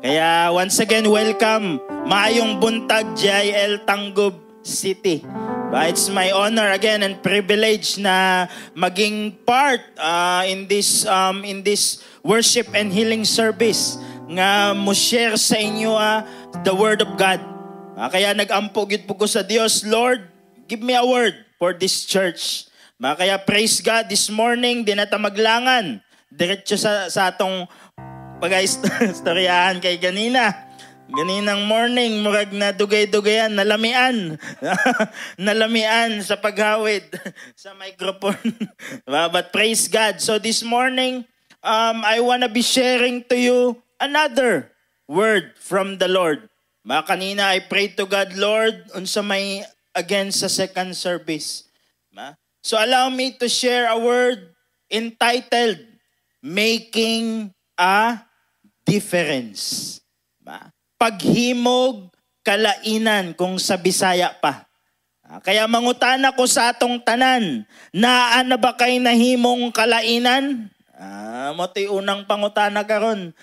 Kaya once again, welcome. Maayong buntag, GIL Tanggob City. It's my honor again and privilege na maging part in this worship and healing service nga mo share sa inyo the Word of God. Kaya nag-ampog yun po ko sa Diyos, Lord, give me a word for this church. Kaya praise God, this morning, di na ta maglangan. Diretso sa atong pag-istoryahan kay Ganinang morning, murag na dugay-dugayan, nalamian. Nalamian sa paghawid sa microphone. But praise God. So this morning, I wanna be sharing to you another word from the Lord. Kanina, I prayed to God, Lord, unsa may again sa second service. So allow me to share a word entitled, Making a Difference. Paghimog kalainan kung sa Bisaya pa. Kaya mangutana ko sa atong tanan, naa na ba kay nahimong kalainan? Mo'y unang pangutana karon.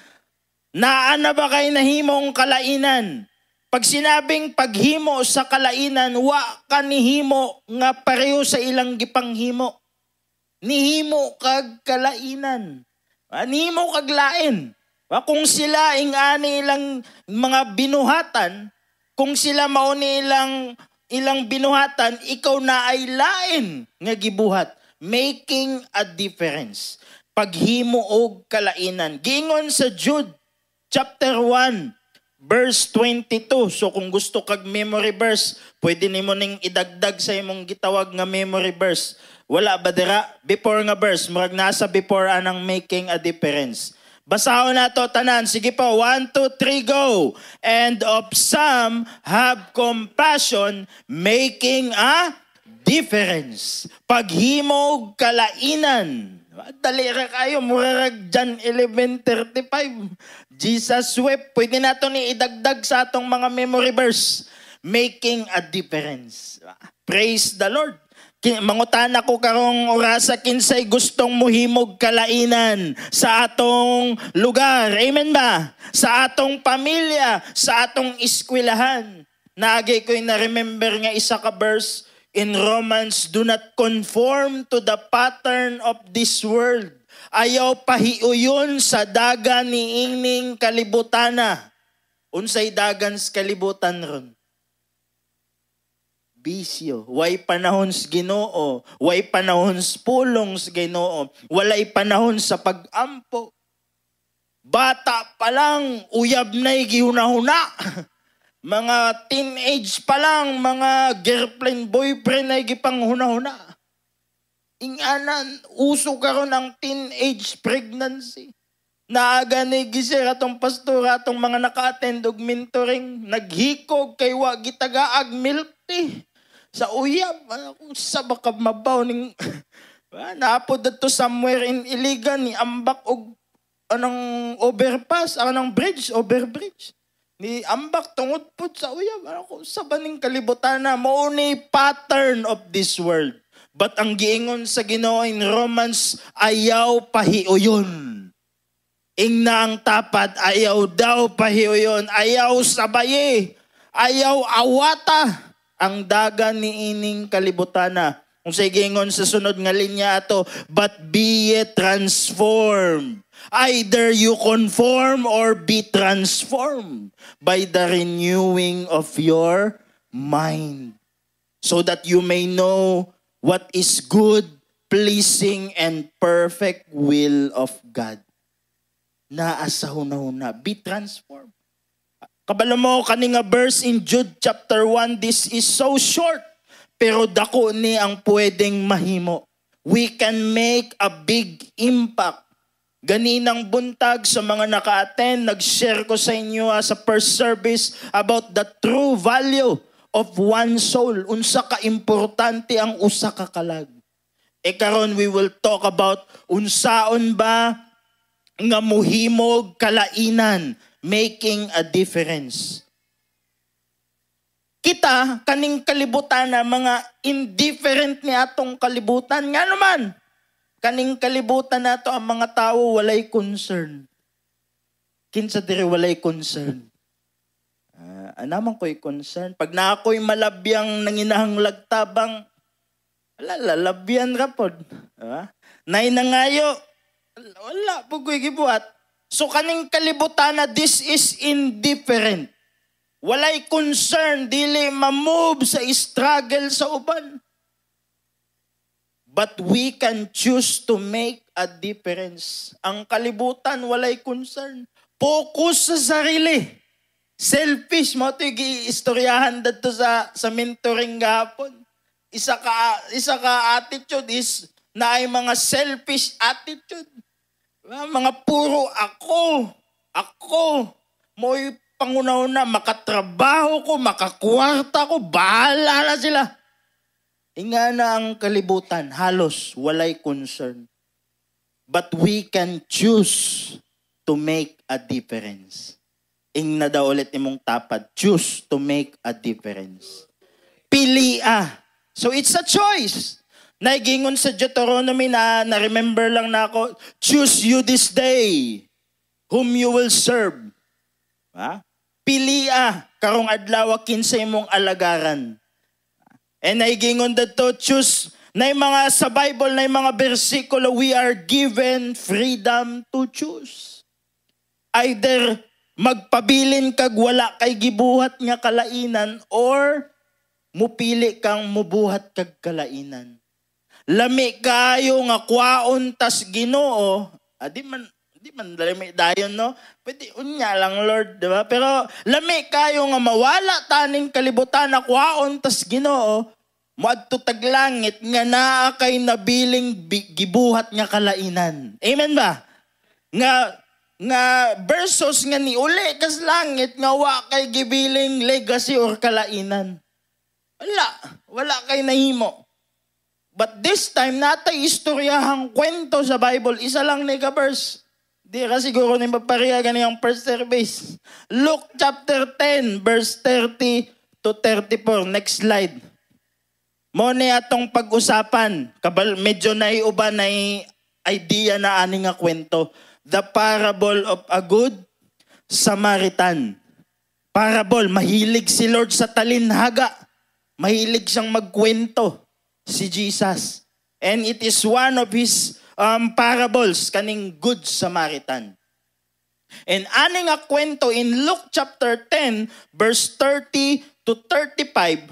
Naa na ba kay nahimong kalainan? Pag sinabing paghimo sa kalainan, wa ka nihimo nga pareho sa ilang gipanghimo. Nihimo kag kalainan. Nihimo kag lain. Kung sila ingani ilang mga binuhatan, kung sila mauni ilang binuhatan, ikaw na ay lain nga gibuhat. Making a difference. Paghimo og kalainan. Giingon sa Jude chapter 1 verse 22. So kung gusto kag memory verse, pwede nimo ning idagdag sa imong gitawag nga memory verse. Wala ba dira? Before nga verse, murag nasa before anang making a difference. Basahon na to tanan. Sige po, 1, 2, 3, go. And of some have compassion, making a difference. Paghimog kalainan. Dali ra kayo, murarag John 11:35. Jesus wept. Pwede na to ni idagdag sa atong mga memory verse. Making a difference. Praise the Lord. Mangutana ko karong orasa kinsay gustong muhimog kalainan sa atong lugar. Amen ba? Sa atong pamilya, sa atong eskwelahan. Naagay ko'y na-remember nga isa ka verse in Romans, do not conform to the pattern of this world. Ayaw pahiuyon sa dagan ni ining kalibutana. Unsay dagan sa kalibutan ron? Bisyo. Way panahon sa Ginoo. Way panahon sa pulong sa Ginoo. Walay panahon sa pag-ampo. Bata pa lang, uyab na'y gihuna-huna. Mga teenage pa lang, mga girlfriend, boyfriend na'y gipanghuna-huna. Inganan, uso karon ang teenage pregnancy. Naaga ni gisir atong pastor, atong mga naka-attend og mentoring, naghikog kay wa gitagaag milk tea. Sa uyab, kung sa baka mabaw ning naapod dito somewhere in Iligan ni ambak og anong overpass, anong bridge, overbridge. Ni ambak tungod pud sa uyab. Kung sa baning kalibutan na mao ni pattern of this world. But ang giingon sa Ginoo in Romans, ayaw pahiuyon. Ingna ang tapat, ayaw daw pahiuyon, ayaw sabaye, ayaw awata ang dagan ni ining kalibutana. Kung sa gingon sa sunod nga linya ato, but be ye transformed. Either you conform or be transformed by the renewing of your mind, so that you may know what is good, pleasing, and perfect will of God. Naasahuna-huna, be transformed. Kabalo mo kaninga verse in Jude chapter 1, this is so short, pero dako ni ang pwedeng mahimo. We can make a big impact. Ganinang buntag sa mga naka-attend, nag-share ko sa inyo sa first service about the true value of one soul. Unsa ka importante ang usa ka kalag. Karon we will talk about unsaon ba nga muhimog kalainan, making a difference. Kita, kaning kalibutan na mga indifferent ni atong kalibutan. Nga naman, kaning kalibutan nato ang mga tao walay concern. kinsa diri walay concern. Anaman ko'y concern. Pag na ako'y malabyang nanginahanglag tabang, lalabyan ra pod. Nay nangayo, wala po ko'y gibuhat. So kaning kalibutan na this is indifferent. Walay concern, dili ma-move sa struggle sa uban. But we can choose to make a difference. Ang kalibutan, walay concern. Focus sa sarili. Selfish mo ito i-istoryahan dito sa mentoring gapon. Isa ka attitude is na ay mga selfish attitude. Mga puro ako. Mo'y pangunaw na makatrabaho ko, makakwarta ko, bahala na sila. Inga na ang kalibutan, halos walay concern. But we can choose to make a difference. Ing na daw ulit imong tapad. Choose to make a difference. Pilia. So it's a choice. Naigingon sa Deuteronomy na remember lang na ako, choose you this day whom you will serve. Pilia. Karong adlaw kinsa imong alagaran. And naigingon dito, choose na mga sa Bible, na mga bersikulo, we are given freedom to choose. Either magpabilin kag wala kay gibuhat nga kalainan or mupili kang mubuhat kag kalainan. Lami kayo nga kwaon tas Ginoo, di man lami dayon no. Pwede unya lang Lord, di ba? Pero lami kayo nga mawala taning kalibutan na kwaon tas Ginoo, moadto taglangit nga naa kay nabiling gibuhat nga kalainan. Amen ba? Nga versus nga ni uli kas langit nga wa kay gibiling legacy or kalainan. Wala kay nahimo. But this time natay istoryahang kwento sa Bible, isa lang ni ka verse. Di ka siguro ni papariya ganiyang first service. Luke chapter 10 verse 30 to 34. Next slide. Mo ni atong pag-usapan. Medyo naiuba na idea na ani nga kwento. The parable of a good Samaritan. Parable, mahilig si Lord sa talinhaga. Mahilig siyang magkwento, si Jesus. And it is one of his parables, kaning good Samaritan. And ani nga kwento in Luke chapter 10, verse 30 to 35,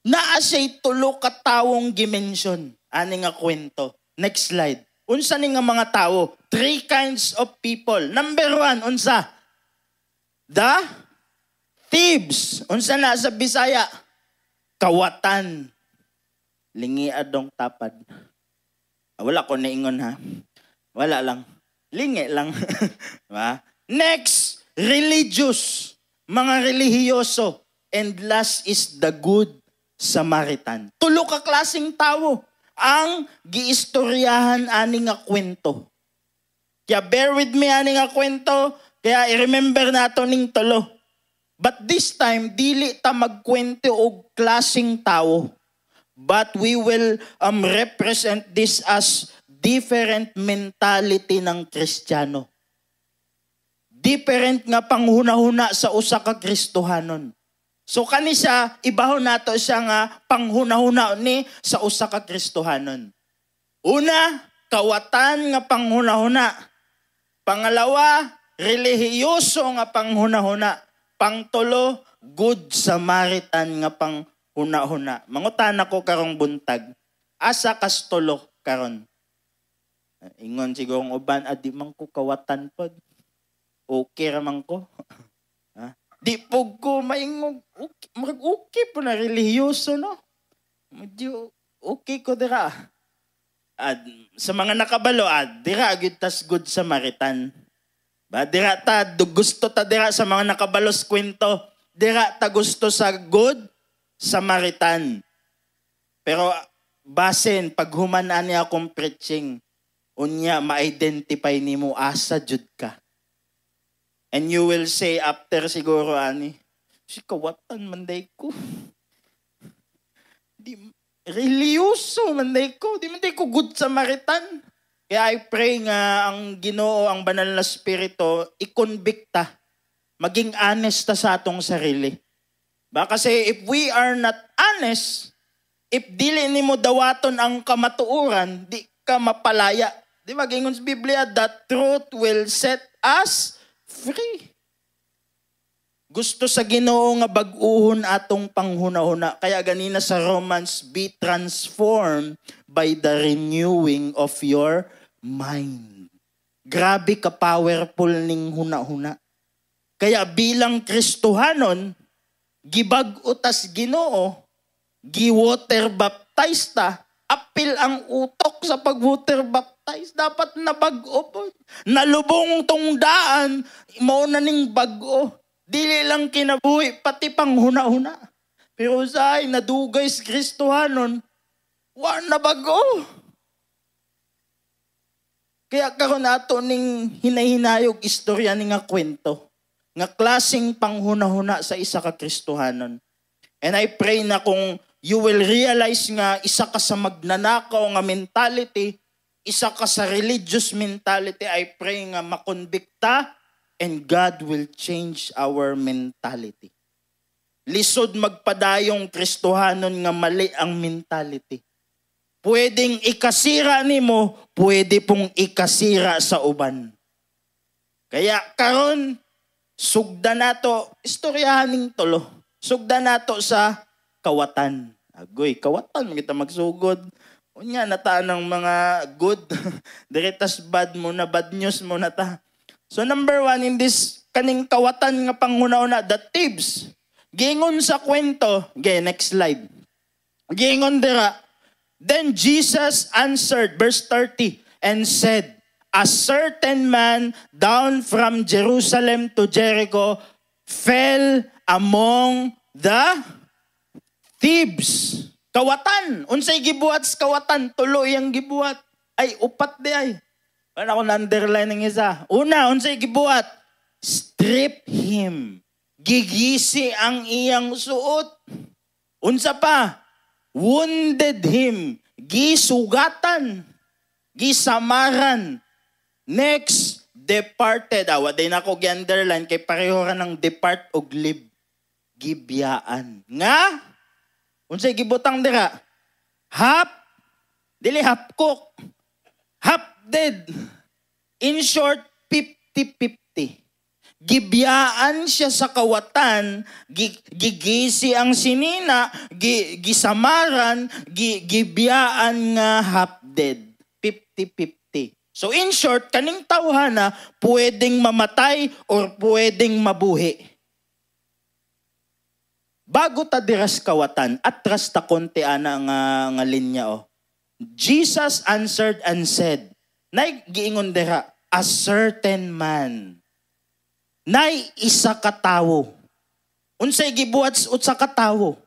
naa siya'y tulo ka tawong gimension. Ani nga kwento. Next slide. Unsa ni nga mga tao? 3 kinds of people. Number 1, unsa? The thieves. Unsa na sa Bisaya? Kawatan. Lingi adong tapad. Wala ko naingon ha. Wala lang. Lingi lang. Next, religious. Mga relihiyoso. And last is the good Samaritan. Tulo ka klaseng tao ang giistoryahan ani nga kwento. Kaya bear with me ani nga kwento, kaya i-remember nato ning tulo. But this time, dili ta magkwento og klaseng tao. But we will represent this as different mentality ng Kristiyano. Different nga panghunahuna sa usa ka Kristohanon. So kani siya, ibaho nato siya nga panghunahuna ni sa usa ka Kristohanon. Una, kawatan nga panghunahuna. Pangalawa, relihiyoso nga panghunahuna. Pangtulo, good Samaritan nga panghunahuna. Mangutan ako karong buntag. Asa kas tulo karon? Ingon sigurong uban, adi man ko kawatan pod. Okay raman ko. Di po ko maingog, okay po na relihiyoso, no? Medyo okay ko dira. Sa mga nakabalo, dira tas good Samaritan. Ba, dira ta, gusto ta dira sa mga nakabalos kwento, dira ta gusto sa good Samaritan. Pero basin, pag humanaan niya akong preaching, unya ma-identify ni mo asa jud ka. And you will say after siguro ani, si kawatan manday ko. Di reliyoso manday ko, di manday ko good Samaritan. Kaya I pray nga ang Ginoo, ang banal na Espiritu, i-convicta, maging honest ta sa atong sarili. Kasi if we are not honest, if dili nimo dawaton ang kamatuoran, di ka mapalaya. Di ba, gingon sa Biblia, the truth will set us free. Gusto sa Ginoo nga bag-uhon atong panghuna-huna. Kaya ganina sa Romans, be transformed by the renewing of your mind. Grabe ka powerful ning huna-huna. Kaya bilang Kristohanon, gibag-utas Ginoo, gi-water baptize ta, apil ang utok sa pag-water baptize. Dapat nabag-o po. Nalubong tong daan, mao na ning bag-o. Dili lang kinabuhi, pati pang huna-huna. Pero say, nadugay si Kristohanon, wa na bag-o. Kaya karon ato ning hinahinayog istorya ni nga kwento. Nga klaseng panghuna-huna sa isa ka Kristohanon. And I pray na kung you will realize nga isa ka sa magnanakaw nga mentality, isa ka sa religious mentality, I pray nga makonbikta and God will change our mentality. Lisod magpadayong Kristohanon nga mali ang mentality. Pwedeng ikasira nimo, pwede pong ikasira sa uban. Kaya karon sugda nato, istoryahan ning tulo. Sugda nato sa kawatan. Agoy, kawatan kita magsugod. Unya nata ng mga good, diretas bad mo na, bad news mo na ta. So number 1 in this kaning kawatan nga panghuna-una, the thieves. Gingon sa kwento, next slide. Gingon dira, then Jesus answered, verse 30, and said, a certain man down from Jerusalem to Jericho fell among the thieves. Kawatan. Unsay gibuhat sa kawatan? Tuloy ang gibuhat. Ay, upat di ay. Ano ako na-underline ng isa? Una, unsay gibuhat? Strip him. Gigisi ang iyang suot. Unsa pa? Wounded him. Gisugatan. Gisamaran. Next, departed. Waday na ko gi-underline kay pareho ra ng depart og live. Gibiyaan. Nga? Unsay gibutang dira? Dili half cook. Half dead. In short, 50-50. Gibiyaan siya sa kawatan, gigisi ang sinina, gisamaran, gibiyaan nga half dead. 50-50. So in short, kaning tawhana pwedeng mamatay or pwedeng mabuhi. Bago ta diras kawatan, atras ta konti ana nga linya Jesus answered and said, nay giingon dira, a certain man. Nay isa ka tawo. Unsay gibuhat sa katawo?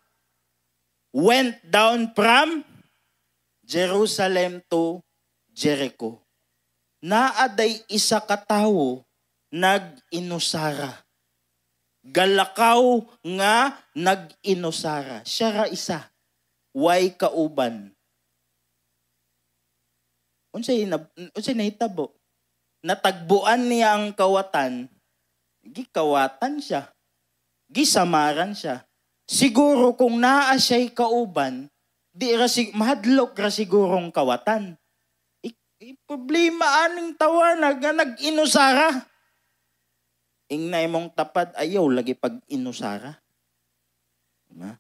Went down from Jerusalem to Jericho. Naaday isa ka tawo nag-inusara. Galakaw nga nag-inusara. Siya ra isa. Way kauban. Unsay nahitabo? Natagbuan niya ang kawatan. Gikawatan siya. Gisamaran siya. Siguro kung naa siya'y kauban, mahadlok ra sigurong kawatan. Problema aning tawanag nga nag-inusara. Ingnay mong tapad, ayaw lagi pag inusara. Diba?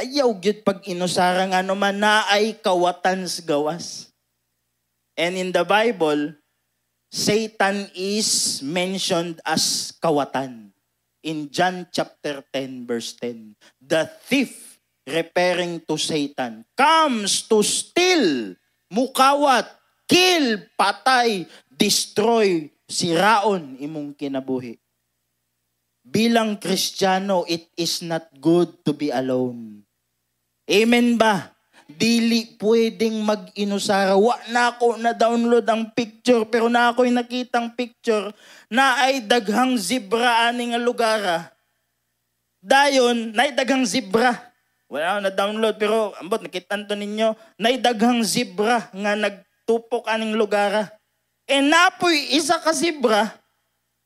Ayaw gyud pag inusara nga naman na ay kawatan sa gawas. And in the Bible, Satan is mentioned as kawatan. In John chapter 10 verse 10, the thief, referring to Satan, comes to steal, mukawat, kill, patay, destroy, siraon imong kinabuhi. Bilang Kristiyano, it is not good to be alone. Amen ba? Dili pwedeng mag-inusara. Wa na ako na-download ang picture, pero na ako'y nakitang picture na ay daghang zebra ani nga lugara. Dayon, na ay daghang zebra. Wala ako na-download, pero ambot, nakitan to ninyo, na ay daghang zebra nga tupok aning lugar. E napoy isa ka zebra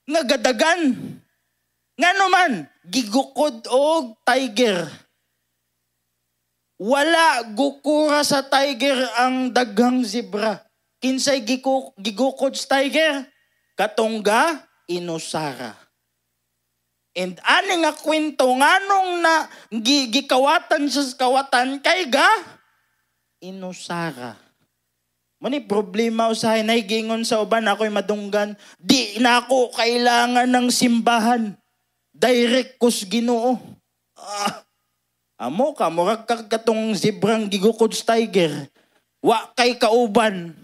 nga gadagan. Nga naman, gigukod og tiger. Wala gukura sa tiger ang daghang zebra. Kinsay gigukod sa tiger? Katungga, inusara. And ani nga kwento, nganong na gikawatan sa kawatan kay ga? Inusara. Mani problema usahay na gingon sa uban ako'y madunggan. Di na ako kailangan ng simbahan. Direct kus Ginoo. Amo ka, murag katong zebrang gigukod sa tiger. Wa kay kauban,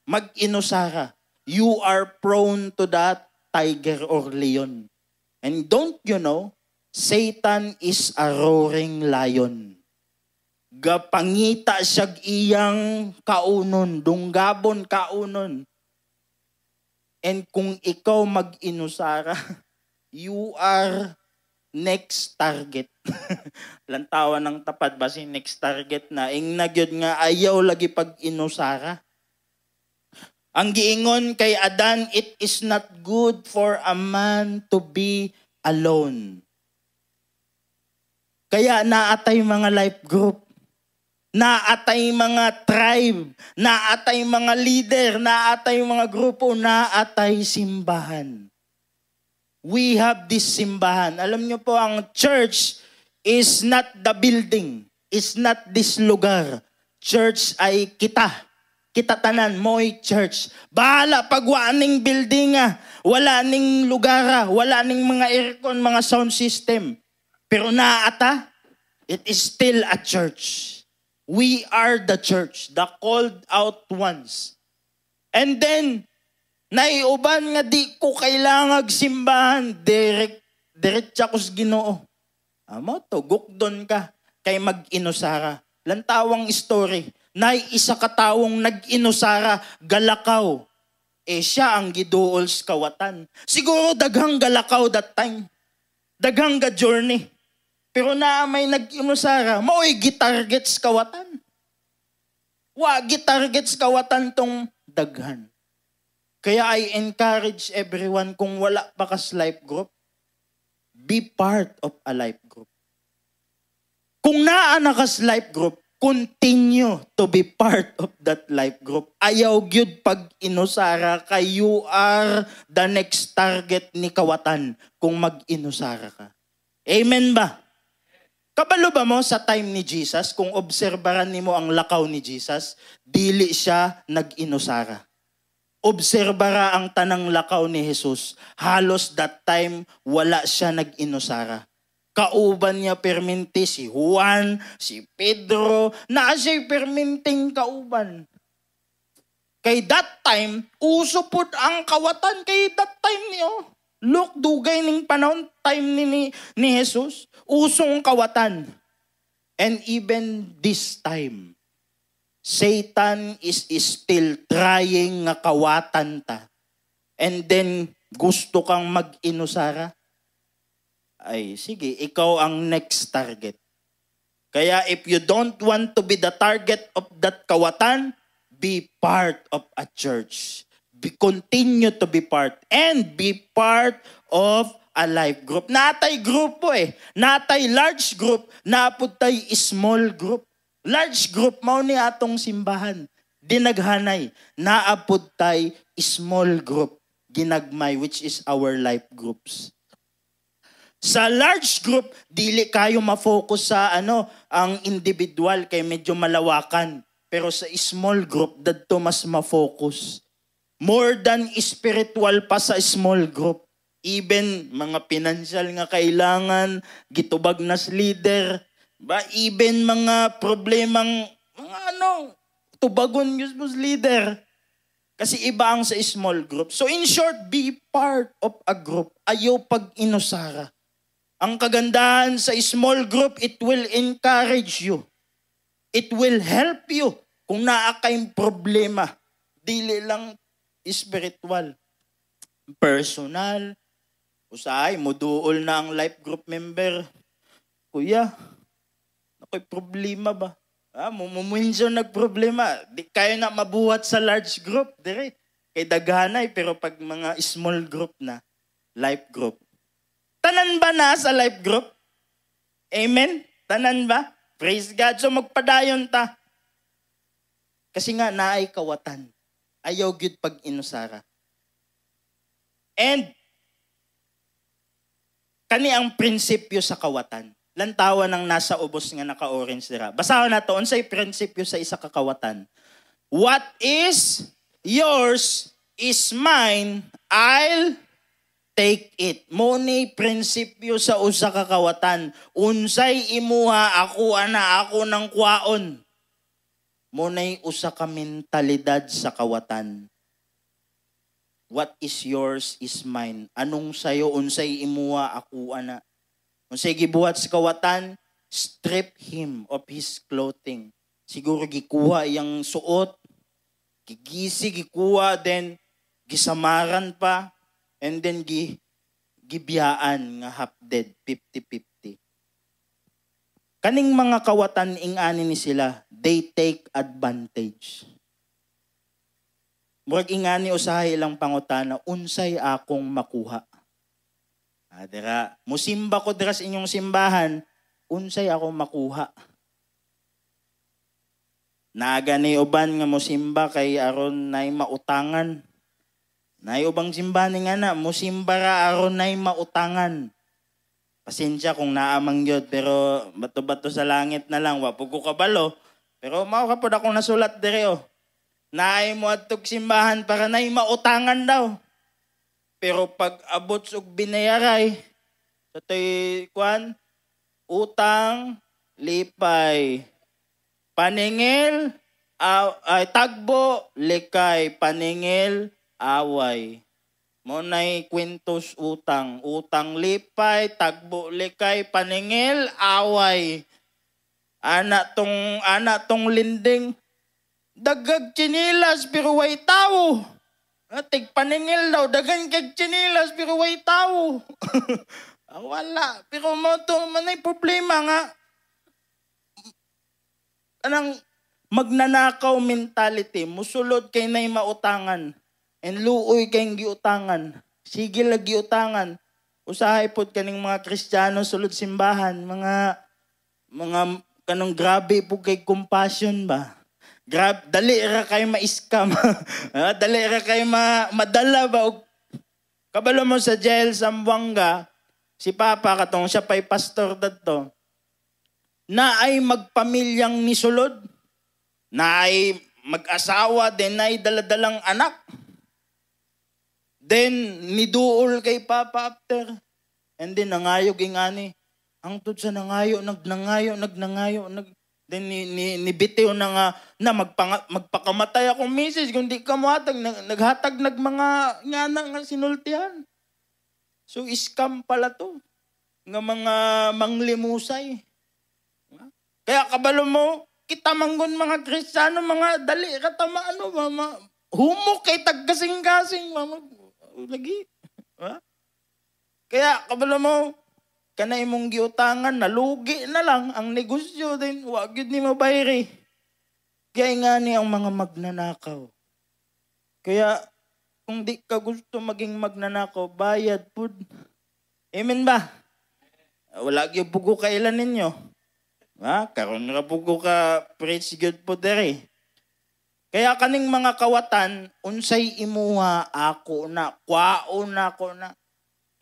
mag-inusara. You are prone to that tiger or leon. And don't you know, Satan is a roaring lion. Gapangita siyag iyang kaunon, dunggabon kaunon. And kung ikaw mag-inusara, you are next target. Lantawan ng tapad ba si next target na ing nagyod nga ayaw lagi pag inusara. Ang giingon kay Adan, it is not good for a man to be alone. Kaya naatay mga life group, naatay mga tribe, naatay mga leader, naatay mga grupo, naatay simbahan. We have this simbahan. Alam niyo po, ang church is not the building, is not this lugar. Church ay kita. Kita tanan, mo'y church. Bahala pag waaning building, wala ning lugar, wala ning mga aircon, mga sound system. Pero naata, it is still a church. We are the church, the called out ones. And then, naiuban nga di ko kailangan simbahan, diretsa ko sa Ginoo. Amo to, gukdon ka, kay mag-inusara. Lantawang story. Nay isa katawong nag-inusara, galakaw. Siya ang giduol sa kawatan. Siguro daghang galakaw that time. Daghang ga journey. Pero na may nag-inusara, mao'y gitarget sa kawatan. Wa gitarget sa kawatan tong daghan. Kaya I encourage everyone, kung wala pa kas life group, be part of a life group. Kung naa na kas life group, continue to be part of that life group. Ayaw gyud pag inusara kay you are the next target ni kawatan kung mag-inusara ka. Amen ba? Kabalo ba mo sa time ni Jesus, kung obserbaran nimo ang lakaw ni Jesus, dili siya nag-inusara. Obserbara ang tanang lakaw ni Jesus, halos that time wala siya nag-inusara. Kauban niya perminti si Juan, si Pedro, na siya'y perminting kauban. Kay that time, uso po ang kawatan kay that time niyo. Look, dugay ning panahon, time ni Jesus, usong kawatan. And even this time, Satan is still trying nga kawatan ta. And then, gusto kang mag-inusara? Ay, sige, ikaw ang next target. Kaya if you don't want to be the target of that kawatan, be part of a church. Continue to be part and be part of a life group. Natay grupo natay large group, naputay small group. Large group, mao ni atong simbahan. Dinaghanay, naaputay small group, ginagmay, which is our life groups. Sa large group, dili kayo ma-focus sa ang individual kay medyo malawakan. Pero sa small group, dadto mas ma-focus. More than spiritual pa sa small group. Even mga financial nga kailangan, gitubag nas leader, even mga problemang, tubagon yung leader. Kasi iba ang sa small group. So in short, be part of a group. Ayaw pag-inusara. Ang kagandahan sa small group, it will encourage you. It will help you kung naa kayong problema. Dili lang spiritual. Personal. Usahay, moduol na ang life group member. Kuya, ako'y problema ba? Mumunsyon nagproblema. Di kayo na mabuhat sa large group. Dire. Kay daghanay, pero pag mga small group na, life group. Tanan ba na sa life group? Amen? Tanan ba? Praise God. So magpadayon ta. Kasi nga naay kawatan. Ayaw gyud pag inusara. And kani ang prinsipyo sa kawatan. Lantawan ng nasa ubos nga naka-orange dira. Basahon nato unsay prinsipyo sa isa ka kawatan. What is yours is mine, I'll take it. Muni prinsipyo sa usa ka kawatan. Unsay imuha ako ana ako ng kwaon. Munay usa ka mentalidad sa kawatan. What is yours is mine. Anong sayo unsay imuha ako ana. Unsay gibuhat sa kawatan, strip him of his clothing. Siguro gikuha iyang suot, gigisi gikuha, then gisamaran pa, and then gibiyaan nga half dead, 50-50. Kaning mga kawatan ingani ni sila, they take advantage. Murag ingani usahay ilang pangutana, unsay akong makuha. Dira, musimba ko dira sa inyong simbahan, unsay akong makuha. Naga ni uban nga musimba kay aron nay mautangan. Nay ubang simbahan nga na, musimba ra aron nay mautangan. Pasensya kung naamang yun, pero bato-bato sa langit na lang, wapog ko kabalo. Pero mao ka po akong nasulat dire oh. Naay mo atog simbahan para nay mautangan daw. Pero pag abot og binayaray, sa to'y kwan, utang, lipay, paningil, tagbo, likay, paningil, away. Monay kwintos utang, utang lipay, tagbo likay, paningil, away. Ana tong linding, dagag chinilas pero way tao. Tig paningil daw, dagan kag chinilas pero way tao. Wala, pero mo to manay problema nga. Anang magnanakaw mentality, musulod kay nay mautangan. And luoy kayong giutangan. Sige lang giutangan. Usahay pod kaning mga Kristiyano sulod simbahan. Mga kanong grabe po kay compassion ba? Dali ra kay ma-scam. Dali ra kay madala ba? Kabalo mo sa jail sa Zamboanga, si Papa katong siya pa'y pastor dadto. Na ay magpamilyang nisulod. Na ay mag-asawa, then ay daladalang anak. Then, niduol kay Papa after. And then, nangayog ingani. Ang tod sa nangayo, nagnangayo. Then, nibitiw na nga, magpakamatay akong misis. Kung di ka muhatag, naghatag mga nga sinultihan. So, scam pala to. Nga mga manglimusay. Kaya kabalo mo, kita manggon mga Kristiyano, mga dali, katama, humok kay tagkasing-kasing, lagi. Kaya, kabalo mo, kanay mong giutangan, nalugi na lang ang negosyo din, wag yun ni mabayri. Kaya nga ni ang mga magnanakaw. Kaya, kung di ka gusto maging magnanakaw, bayad po. Amen ba? Wala yung bugo kailan ninyo. Karon nga bugo ka, praise God po dere. Kaya kaning mga kawatan, unsay imuha ako na, kwaon ako na,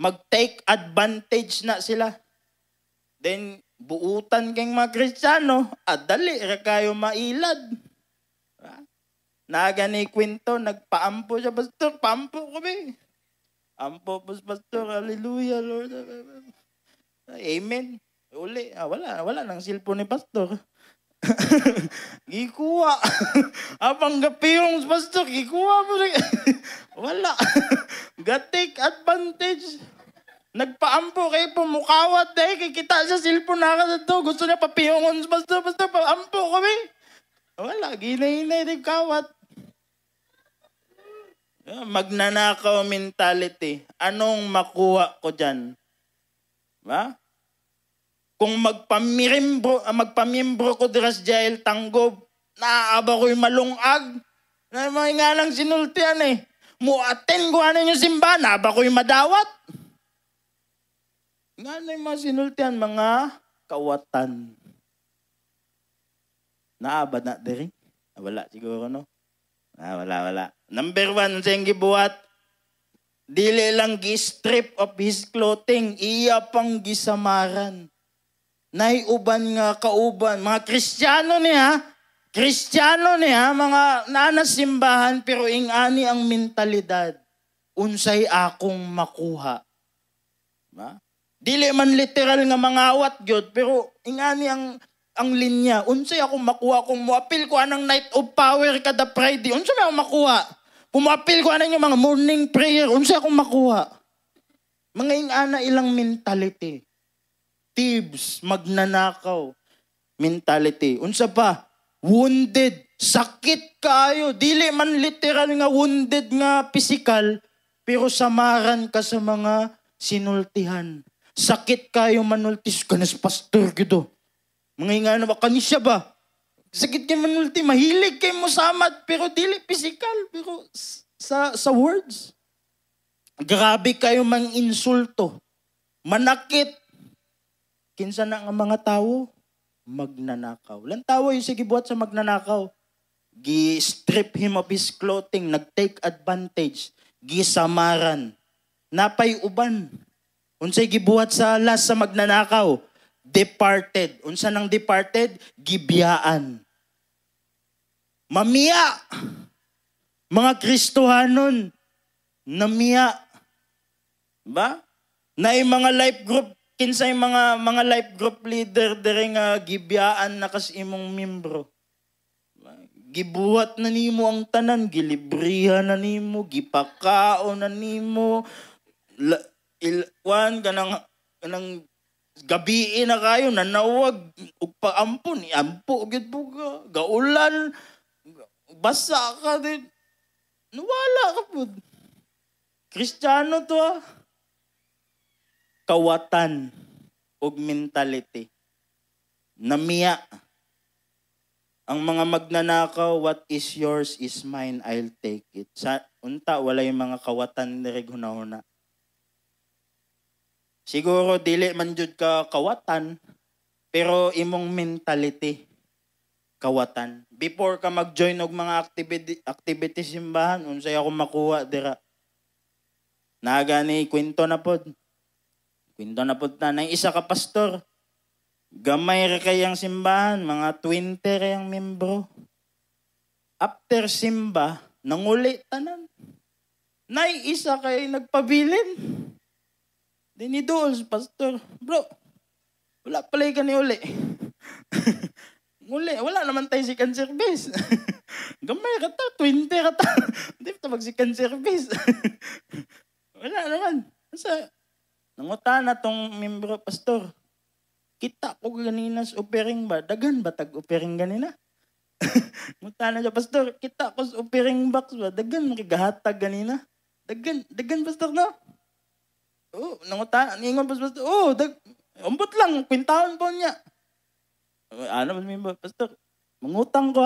mag-take advantage na sila. Then, buutan kayong mga Kristiyano, dali ra kayo mailad. Nagani kwento, nagpaampo siya, pastor, paampo kami. Ampo po, pastor, hallelujah, Lord. Amen. Uli, wala nang cellphone ni pastor. Gikuha. Abang gapiyong pastor, gikuha mo rin. Wala. Ga-take advantage. Nagpaampo kay pumukawat kay kita sa cellphone na to. Gusto niya papiyongon sa pastor, paampo kami. Wala, ginay-inay rin kawat. Magnanakaw mentality. Anong makuha ko dyan? Ba? Kung magpamiyembro ko diras jail tanggob, naaba ko'y malungag. Na mga nga lang sinultian eh. Muaten ko ano yung simbahan, naaba ko'y madawat. Nga na yung mga sinultian, mga kawatan. Naaba na diri? Wala siguro, no? Wala. Number 1, sa yung gibuhat, dili lang gi-strip of his clothing, iya pang gisamaran. Naiuban nga kauban, mga Kristiyano niya, mga nanasimbahan, pero ingani ang mentalidad. Unsay akong makuha. Ba? Dili man literal nga mangawat gyud, pero ingani ang linya. Unsay akong makuha kung muapil ko anang night of power kada Friday. Unsay akong makuha? Kung muapil ko anang yung mga morning prayer, unsay akong makuha? Mga ingana ilang mentality. Thieves, magnanakaw, mentality. Unsa pa? Wounded, sakit kayo. Dili man literal nga wounded nga physical, pero samaran ka sa mga sinultihan. Sakit kayo manultis ka nas pastor gido. Mga ingana ba? Kanisya ba? Sakit kayo manulti, mahilig kayo mo samat, pero dili physical, pero sa words. Grabe kayo mang insulto. Manakit. Kinsa na nga mga tao, magnanakaw. Lang tao yung sige buhat sa magnanakaw. Gi-strip him of his clothing, nag-take advantage, gisamaran. Napay uban. Unsay gibuhat sa last sa magnanakaw? Departed. Unsa nang departed? Gibiyaan. Mamiya. Mga Kristohanon, namiya. Ba? Na yung mga life group, kinsay mga life group leader dere nga gibiyaan na kas imong membro. Gibuhat na nimo ang tanan, gilibrihan na nimo, gipakao na nimo. Kanang gabi na kayo nanawag ug paampon, ampo gid po ka, gaulan, basa ka din. Nawala ka po. Kristiyano to Kawatan ug mentality. Namiya. Ang mga magnanakaw, what is yours is mine, I'll take it. Sa unta, wala yung mga kawatan na hunahuna. Siguro, dili man jud ka kawatan, pero imong mentality, kawatan. Before ka mag-join og mga activity simbahan, unsay ako makuha dira. Nagani kwento na pod. Kwento na pod na isa ka pastor. Gamay ra kayang simbahan, mga 20 kayang membro. After simba, nanguli tanan. Nay isa kay nagpabilin. Dinidols, pastor. Bro, wala pala ka ni uli. Uli, wala naman tayo second service. Gamay ka ta, 20 ka ta. Hindi pa mag second service. Wala naman. Nanguta na tong membro, pastor. Kita ko ganina sa offering ba? Dagan ba tag-offering ganina? Nanguta na siya, pastor. Kita ko sa offering box ba? Dagan makigahatag ganina? Dagan pastor no? Oh, nanguta. Ningon pastor. Oh, umbot lang. Kwintaon po niya. Ano ba pastor? Mangutang ko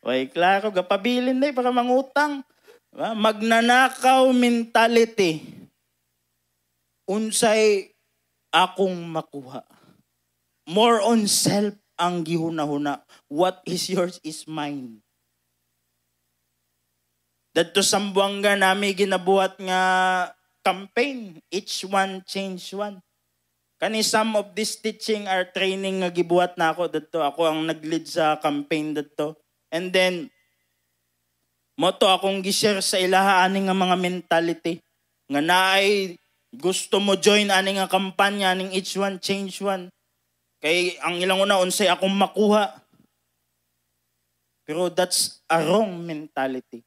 Way, klaro. Gapabilin na para mangutang. Magnanakaw mentality. Unsay akong makuha. More on self ang gihuna-huna. What is yours is mine. Dadto Sambuanga nami ginabuhat nga campaign. Each one change one. Kani some of this teaching or training nga gibuhat na ako dadto. Ako ang nag-lead sa campaign dadto. And then, moto akong gi-share sa ilaha ani nga mga mentality. Nga naay gusto mo join ani nga kampanya ning each one change one. Kay ang ilang una unsay akong makuha. Pero that's a wrong mentality.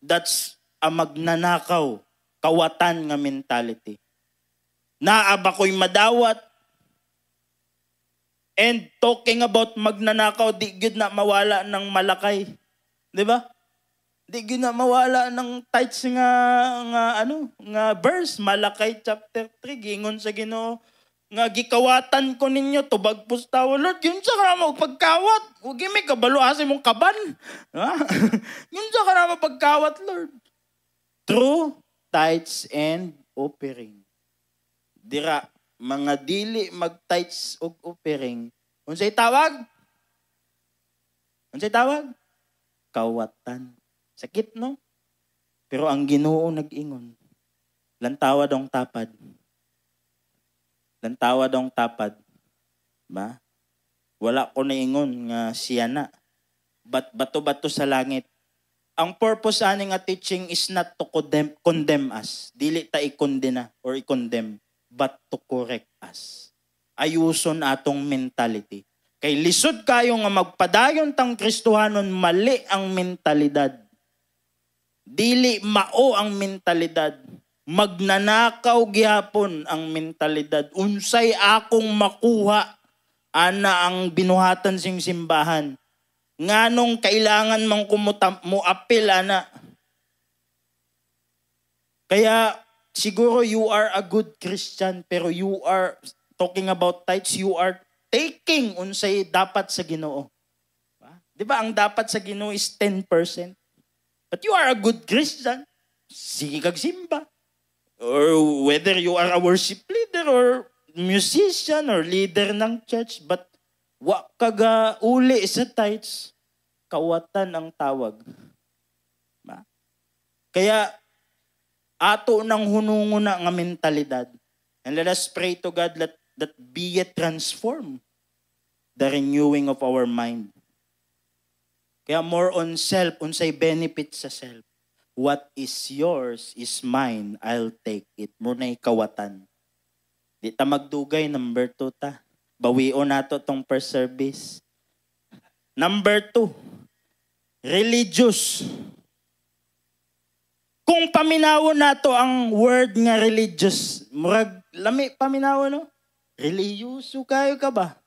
That's a magnanakaw, kawatan nga mentality. Naaba ko'y madawat. And talking about magnanakaw, di gyud na mawala ng malakay. Di ba? Di gyud na mawala ng tithes nga verse, Malakay chapter 3, gingon sa Ginoo, nga gikawatan ko ninyo tubag pustawa Lord yun sa karama pagkawat ug may kabalo asa mong kaban ha yun sa karama pagkawat Lord true tithes and offering dira mga dili mag-tithes ug offering unsay tawag kawatan sakit no pero ang Ginoo nag-ingon lantawa dong tapad ba? Wala ko naingon nga siya na. Bato-bato sa langit. Ang purpose ani nga teaching is not to condemn us. Dili ta i-condemn or i-condemn, but to correct us. Ayuson atong mentality. Kay lisod kayo nga magpadayon tang Kristohanon mali ang mentalidad. Dili mao ang mentalidad. Magnanakaw gihapon ang mentalidad. Unsay akong makuha ana ang binuhatan sing simbahan. Nganong kailangan mang mo apil ana. Kaya siguro you are a good Christian pero you are talking about tithes, you are taking unsay dapat sa Ginoo. Di ba ang dapat sa Ginoo is 10%. But you are a good Christian. Sige kag simba. Or whether you are a worship leader or musician or leader ng church, but wa kaga uli sa tithes, kawatan ang tawag. Ba? Kaya ato nang hununguna nga mentalidad. And let us pray to God that be it transformed the renewing of our mind. Kaya more on self, unsay benefit sa self. What is yours is mine, I'll take it. Muna'y kawatan. Di ta magdugay, number 2 ta. Bawion nato tong per service. Number 2, religious. Kung paminawon nato ang word nga religious, murag lami paminawon no? Religyoso kayo ka ba?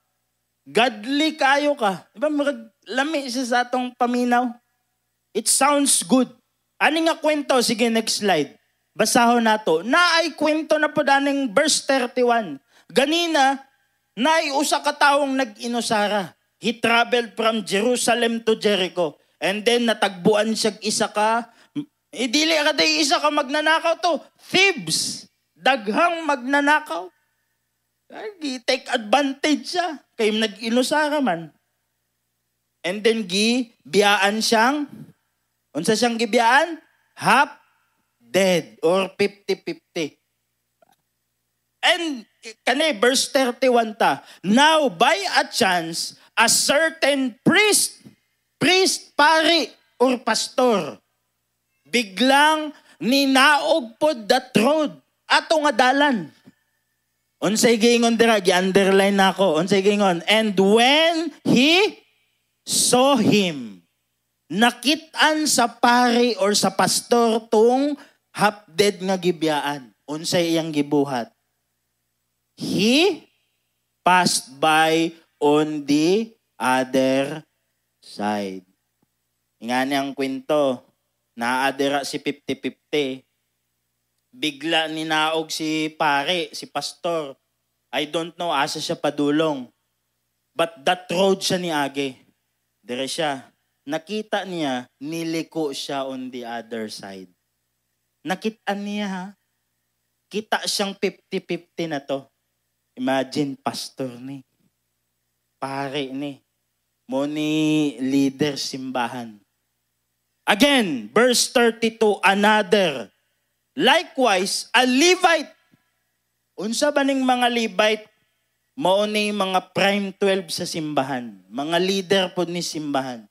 Godly kayo ka. Diba murag lami siya sa atong paminaw? It sounds good. Ani nga kwento? Sige, next slide. Basahon nato. Naay kwento na po daning verse 31. Ganina, naay usa ka taong nag-inusara. He traveled from Jerusalem to Jericho. And then natagbuan siya isa ka. Dili ka day isa ka magnanakaw to. Thieves. Daghang magnanakaw. Take advantage siya. Kay nag-inusara man. And then biyaan siyang unsa siyang gibiyaan? Half dead or 50-50. And kani verse 31 ta. Now by a chance a certain priest, pari or pastor biglang ninaog pod that road ato nga dalan. Unsay giingon dira gi-underline nako. Unsay giingon? And when he saw him, nakitaan sa pari or sa pastor tong half-dead nga gibiyaan. Unsay iyang gibuhat? He passed by on the other side. Ingani ang kwento. Naadira si 50-50. Bigla ninaog si pari, si pastor. I don't know, asa siya padulong. But that road siya ni Age. Dire siya. Nakita niya, niliko siya on the other side. Nakitaan niya ha. Kita siyang 50-50 na to. Imagine, pastor ni. Pare ni. Mo ni leader simbahan. Again, verse 32, another. Likewise, a Levite. Unsa ba ning mga Levite? Mao ni mga prime 12 sa simbahan. Mga leader po ni simbahan.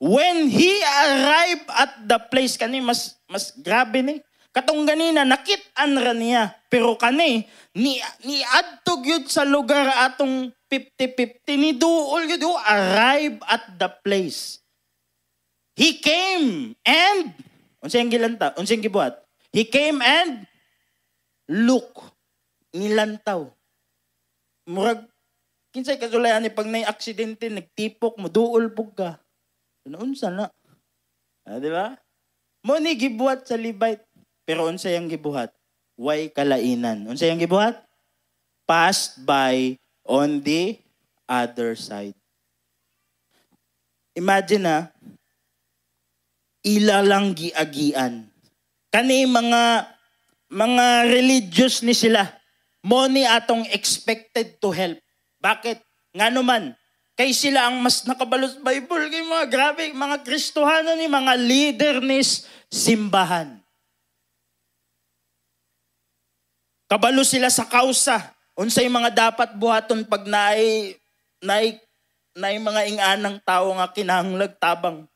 When he arrived at the place, kani mas grabe ni. Katong ganina, nakit-an ra niya. Pero kani, ni adtog yun sa lugar atong 50-50, ni duol yun, arrive at the place. He came and, unsang gilanta, unsang gibuhat? He came and look, nilantaw. Murag, kinsay kasulayan ni pag na-aksidente, nagtipok mo, duol pug ka. Unsa na? Di ba? Mo ni gibuhat sa Levite. Pero unsa yang gibuhat? Way kalainan. Unsa yang gibuhat? passed by on the other side. Imagine ilalang giagian. Kani mga religious ni sila. Mo ni atong expected to help. Bakit? Nga naman, kay sila ang mas nakabalo sa Bible. Kay mga grabe, mga Kristohanon ni mga leader ni simbahan. Kabalo sila sa kausa. Unsay mga dapat buhaton pag naay mga inganang tao nga kinahanglag tabang.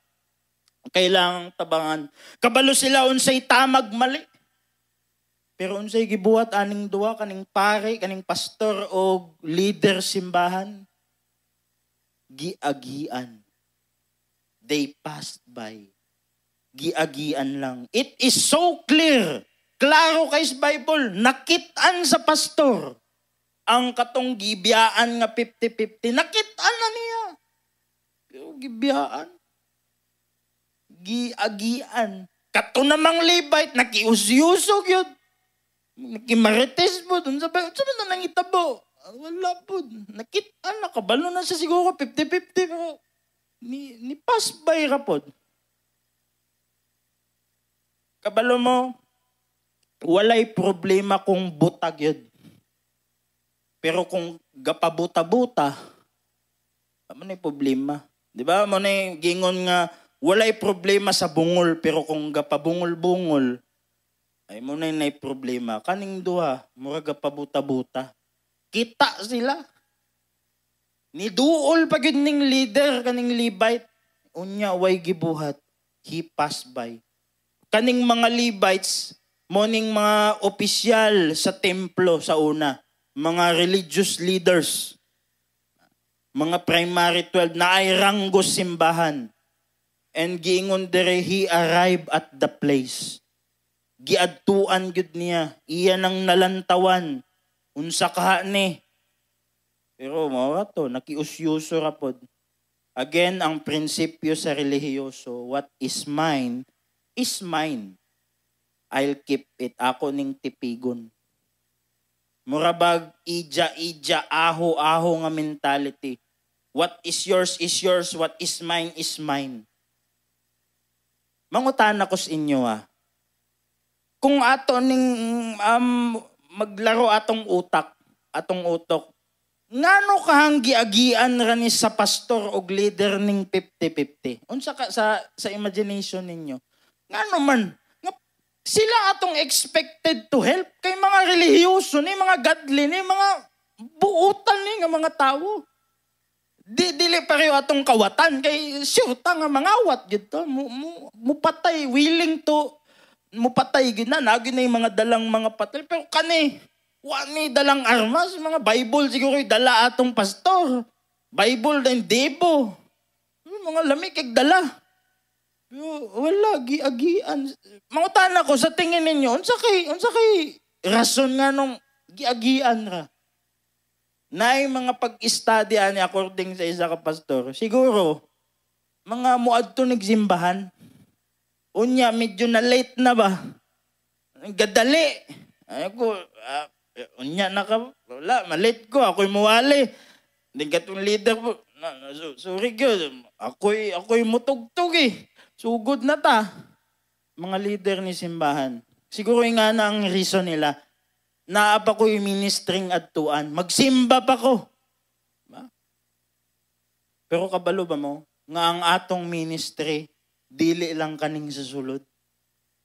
Kailangang tabangan. Kabalo sila unsay tamag mali. Pero unsay gibuhat aning duwa kaning pare, kaning pastor o leader simbahan, giagian. They passed by. Giagian lang. It is so clear. Klaro kay sa Bible, nakitaan sa pastor ang katong gibiyaan nga 50-50. Nakitaan na niya. Pero gibiyaan. Giagian. Kato namang Levite, nakiusyusog yun. Nakimarites po dun sa Bible. Saan na nangitabo? Wala po. Nakitaan, nakabalo na siya siguro 50-50. Pero ni pass by ra po. Kabalo mo, walay problema kung butag yun. Pero kung gapabuta-buta, ano na problema? Di ba? Mo na gingon nga, walay problema sa bungol, pero kung gapabungol-bungol, ay mo na problema. Kaning duha, mura gapabuta-buta. Kita sila. Ni duol pag yun ning leader, kaning Levite. Unya, way gibuhat. He passed by. Kaning mga Levites, moning mga opisyal sa templo sa una, mga religious leaders, mga primary 12 na ay ranggos simbahan. And giingon dere, he arrived at the place. Giadtuan gud niya, iya nang nalantawan, unsa kaha ni. Pero mao to, nakiusyuso ra pod. Again, ang prinsipyo sa relihiyoso, what is mine, I'll keep it. Ako ning tipigon. Murabag, ija, aho nga mentality. What is yours, what is mine. Mangutan ako sa inyo Kung ato ning maglaro atong utok, ngano kahang giagian ra ni sa pastor o leader ning 50-50? Unsa ka sa imagination ninyo? Ngano man? Sila atong expected to help kay mga relihiyoso ni, mga godly ni, mga buutan ni nga mga tao. Dili pareho atong kawatan kay syuta nga mangawat gid to. Mupatay, willing to mupatay gid na nagi na yung mga dalang mga patil. Pero kani, wani dalang armas, mga Bible siguro dala atong pastor. Bible din debo. Mga lamig kay dala. Wala giagian. Mangutan ako sa tingin ninyo, unsa kay rason nga nung giagian ra. Naay mga pag-study ani according sa isa ka pastor. Siguro mga muadto nagsimbahan. Unya medyo na late na ba? Gadali. Ako unya na ka. Wala, malate ko, ako'y muwali. Din katong leader po. Sorry gyud. Ako'y mutugtog Sugod na ta, mga leader ni simbahan. Siguro nga na ang reason nila, naapa ko yung ministering adtuan. Magsimba pa ko. Pero kabalo ba mo, nga ang atong ministry, dili lang kaning sa sulod.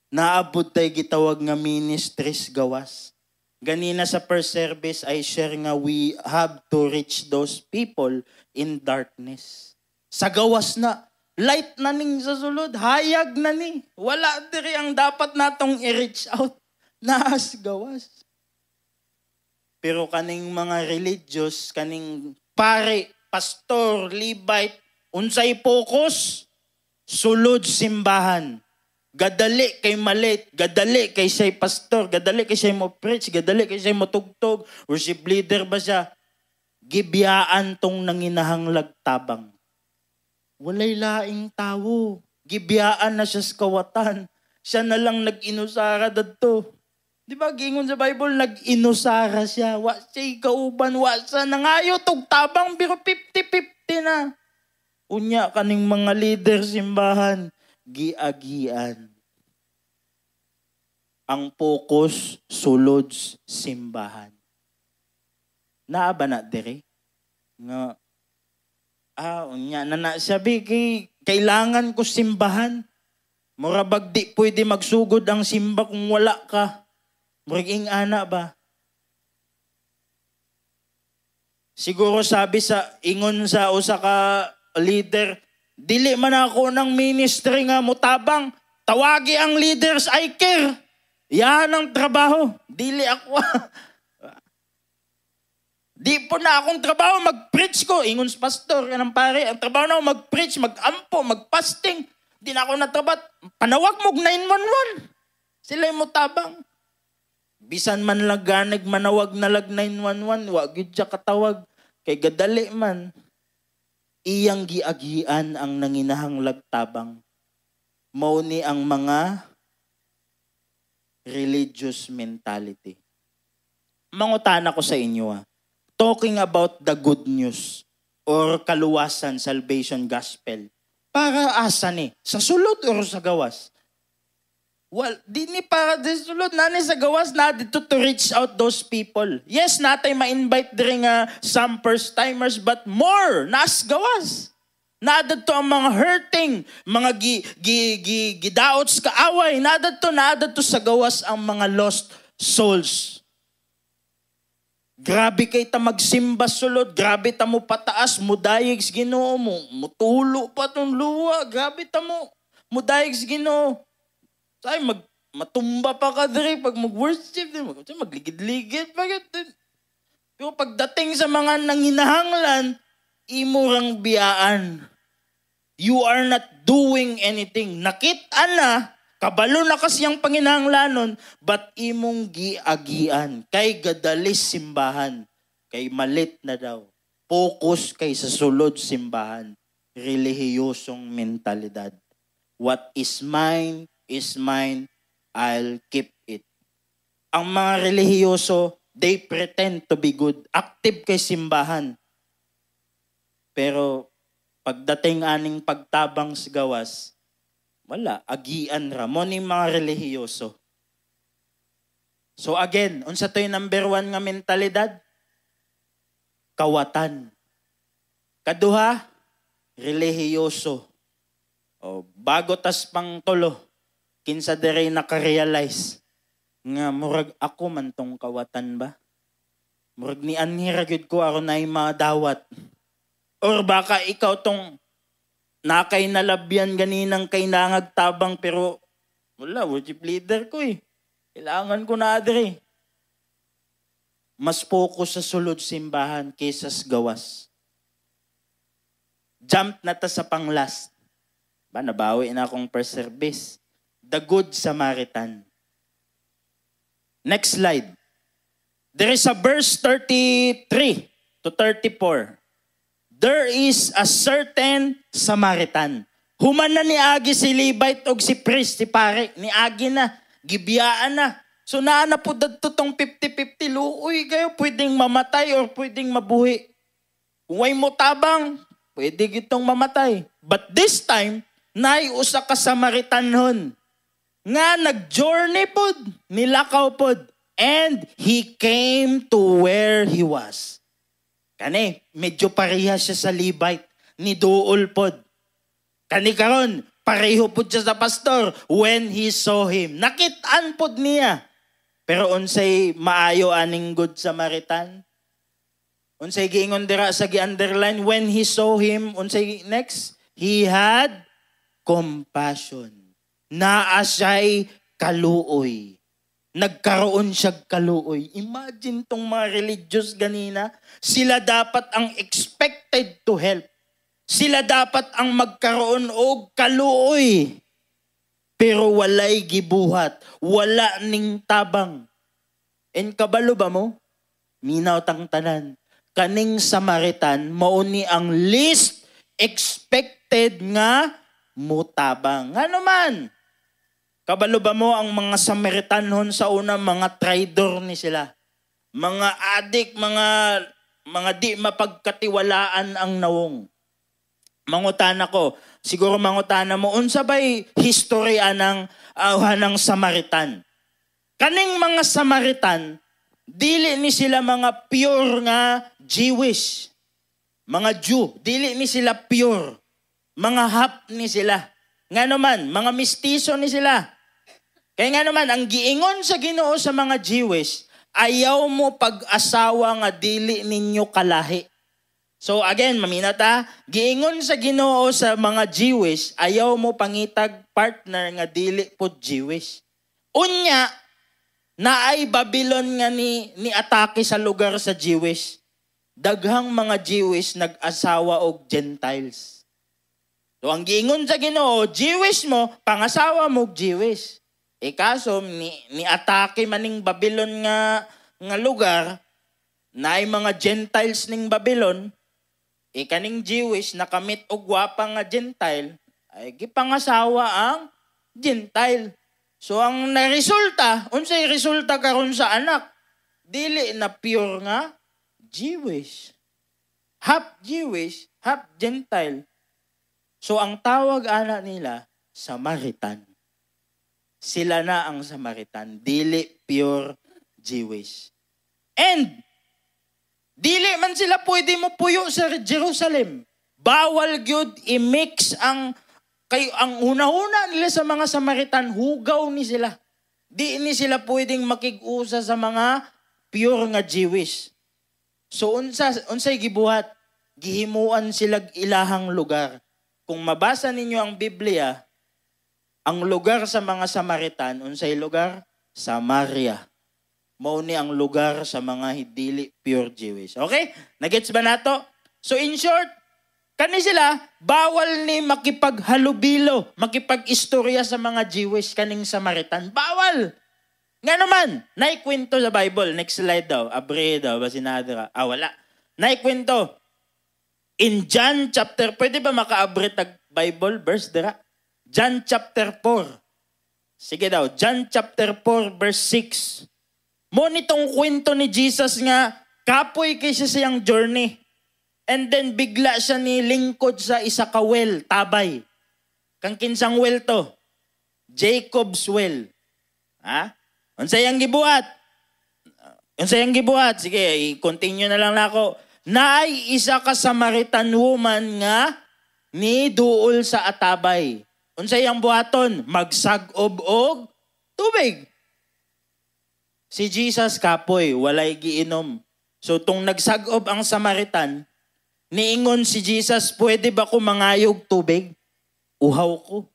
Naabot tayo gitawag nga ministries gawas. Ganina sa first service, I share nga we have to reach those people in darkness. Sa gawas na, light na ning sa sulod, hayag na ni. Wala diri ang dapat natong i-reach out. Naas gawas. Pero kaning mga religious, kaning pare, pastor, Levite, unsay focus? Sulod simbahan. Gadali kay malit, gadali kay siya'y pastor, gadali kay siya'y mo preach, gadali kay siya'y mo tugtog, worship leader ba siya? Gibiyaan tong nanginahanglag tabang. Walay laing tao. Gibiyaan na siya sa kawatan. Siya na lang nag-inusara dadto. Di ba, gingon sa Bible, nag-inusara siya. Wa siya kauban, wa sa nangayo, tabang, pero 50-50 na. Unya kaning mga leader simbahan, giagian. Ang focus, sulod simbahan. Naa ba na dire? Nga, unya na sabi, kailangan ko simbahan. Murabag di pwede magsugod ang simba kung wala ka. Muraging ana ba? Siguro sabi sa ingon sa usa ka leader, dili man ako ng ministry nga mutabang, tawagi ang leaders, I care. Yan ang trabaho. Dili ako. Di po na akong trabaho, mag-preach ko. Ingon sa pastor, yan ang pare. Ang trabaho na ako mag-preach, mag-ampo, mag-fasting. Di na ako natrabat. Panawag mo 911. Sila yung mutabang. Bisan man laganig manawag na lag 911, wag yun siya katawag. Kay gadali man. Iyang giagian ang nanginahang lagtabang. Mauni ang mga religious mentality. Mangutana ko sa inyo talking about the good news or kaluwasan, salvation, gospel. Para asa ni? Sa sulod o sa gawas? Well, di ni para sa sulod. Nani sa gawas na dito to reach out those people. Yes, natay ma-invite din nga some first-timers, but more, nas gawas. Naadad to ang mga hurting, mga gidaots kaaway. Naadad to sa gawas ang mga lost souls. Grabe kay ta magsimba sulod, grabe ta mo pataas, mudayeg sa Ginoo mo, mutulo pa tong luwa, grabe ta mo, mudayeg sa Ginoo. Say matumba pa ka diri pag mag-worship din, magligid-ligid pa gyud. Pero pagdating sa mga nanginahanglan, imurang biyaan. You are not doing anything. Nakita na, kabalo na kasiyang panginahanglanon, but imong giagian. Kay gadalis simbahan. Kay malit na daw. Focus kay sa sulod simbahan. Relihiyosong mentalidad. What is mine, I'll keep it. Ang mga relihiyoso, they pretend to be good. Active kay simbahan. Pero pagdating aning pagtabang sa gawas, wala, agian ra. Mo ni mga relihiyoso. So again, unsa to'y number 1 nga mentalidad? Kawatan. Kaduha, relihiyoso. O, bago tas pang tulo, kinsa dere naka-realize nga murag ako man tong kawatan ba? Murag ni anhira gyud ko aron na mga dawat. Or baka ikaw tong nakay nalabyan ganinang kay nangagtabang pero wala, worship leader ko eh. Kailangan ko na adre. Mas focus sa sulod simbahan kaysa sa gawas. Jump na ta sa pang-last. Ba, nabawi na akong first service. The Good Samaritan. Next slide. There is a verse 33 to 34. There is a certain Samaritan. Human na ni Agi si Levite o si priest, si pare. Ni Agi na. Gibiyaan na. So naana po dadto tong 50-50. Luoy kayo, pwedeng mamatay or pwedeng mabuhi. Kung way mo tabang, pwede gitong mamatay. But this time, naiusa ka Samaritanhon. Nga nag-journey pod, nilakaw pod. And he came to where he was. Kani, medyo pareha siya sa Levite, ni Duol pod. Kani karon, pareho pod siya sa pastor when he saw him. Nakitaan pod niya. Pero unsay maayo aning Good Samaritan? Unsay giingon dira sa gi-underline, when he saw him, unsay next? He had compassion. Naa siya'y kaluoy. Nagkaroon siya kaluoy. Imagine tong mga religious ganina, sila dapat ang expected to help. Sila dapat ang magkaroon og kaluoy. Pero walay gibuhat, wala ning tabang. En kabalo ba mo? Minaw tang tanan. Kaning Samaritan, mauni ang least expected nga mutabang. Ano man? Kabalo ba mo ang mga Samaritanhon sa una, mga traidor ni sila. Mga adik, mga di mapagkatiwalaan ang nawong. Mangutana ko, siguro mangutana mo, unsa ba'y historya ng Samaritan? Kaning mga Samaritan, dili ni sila mga pure nga Jewish. Mga Jew, dili ni sila pure. Mga hap ni sila. Nga naman, mga mistiso ni sila. Kaya nga naman, ang giingon sa Ginoo sa mga Jewish, ayaw mo pag-asawa nga dili ninyo kalahi. So again, maminata, giingon sa Ginoo sa mga Jewish, ayaw mo pangitag partner nga dili po Jewish. Unya, naay Babylon nga ni atake sa lugar sa Jewish. Daghang mga Jewish nag-asawa og Gentiles. So ang giingon sa Ginoo, Jewish mo, pangasawa mo og Jewish. Kaso ni atake maning Babylon nga lugar, naay mga Gentiles ning Babylon, kaning Jewish nakamit og gwapa nga Gentile, ay gipangasawa ang Gentile. So ang naresulta, unsay resulta karon sa anak? Dili na pure nga Jewish. Half Jewish, half Gentile. So ang tawag ana nila, Samaritan. Sila na ang Samaritan, dili pure Jewish. And dili man sila pwede mo puyo sa Jerusalem. Bawal gyud i-mix ang una-una nila sa mga Samaritan, hugaw ni sila. Di ni sila pwedeng makig-usa sa mga pure nga Jewish. So unsay gibuhat? Gihimuan sila ilahang lugar. Kung mabasa ninyo ang Biblia, ang lugar sa mga Samaritan, unsay lugar? Samaria. Mao ni ang lugar sa mga dili pure Jewish. Okay? Nagets ba nato? So in short, kani sila, bawal ni makipaghalubilo, makipag-istorya sa mga Jewish kaning Samaritan. Bawal! Nga naman, naikwento sa Bible. Next slide daw. Abre daw, basinadra. Wala. Naikwento. In John chapter, pwede ba maka-abre tag Bible verse dira? John chapter 4. Sige daw, John chapter 4 verse 6. Mo nitong kwento ni Jesus nga, kapoy kay siya siyang journey. And then bigla siya ni lingkod sa isa ka well, tabay. Kang kinsang well to? Jacob's well. Unsay ang gibuhat? Sige, i-continue na lang nako. Naay isa ka Samaritan woman nga ni duol sa atabay. Unsay ang buhaton? Magsag-ob og tubig. Si Jesus kapoy, walay giinom. So tung nagsag-ob ang Samaritan, niingon si Jesus, pwede ba ko mangayog tubig? Uhaw ko.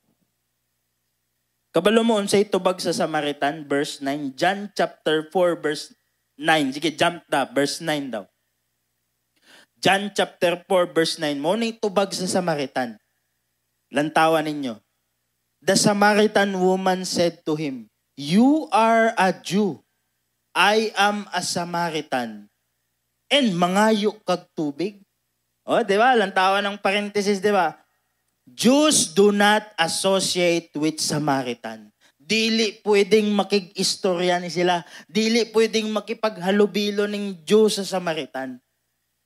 Kabalo mo unsay tubag sa Samaritan, verse 9. John chapter 4, verse 9. Sige, jump na, verse 9 daw. John chapter 4, verse 9. Mo ni tubag sa Samaritan. Lantawan ninyo. The Samaritan woman said to him, "You are a Jew. I am a Samaritan. And mangayo kag tubig?" Di ba? Lantawan ng parenthesis, di ba? Jews do not associate with Samaritan. Dili pwedeng makig-istorya ni sila. Dili pwedeng makipaghalubilo ng Jew sa Samaritan.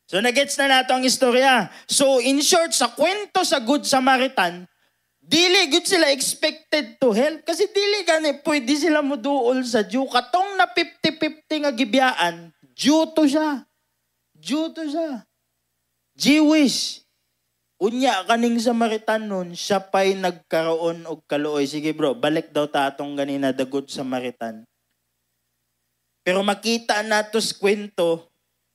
So nagets na nato ang istorya. So in short, sa kwento sa Good Samaritan, dili good sila expected to help kasi dili gani pwede sila muduol sa Jew. Katong na 50-50 nga gibiyaan, Jew to siya. Jewish. Unya kaning Samaritan nun, siya pa'y nagkaroon og kaluoy. Sige bro, balik daw ta atong ganina the Good Samaritan. Pero makita nato sa kwento,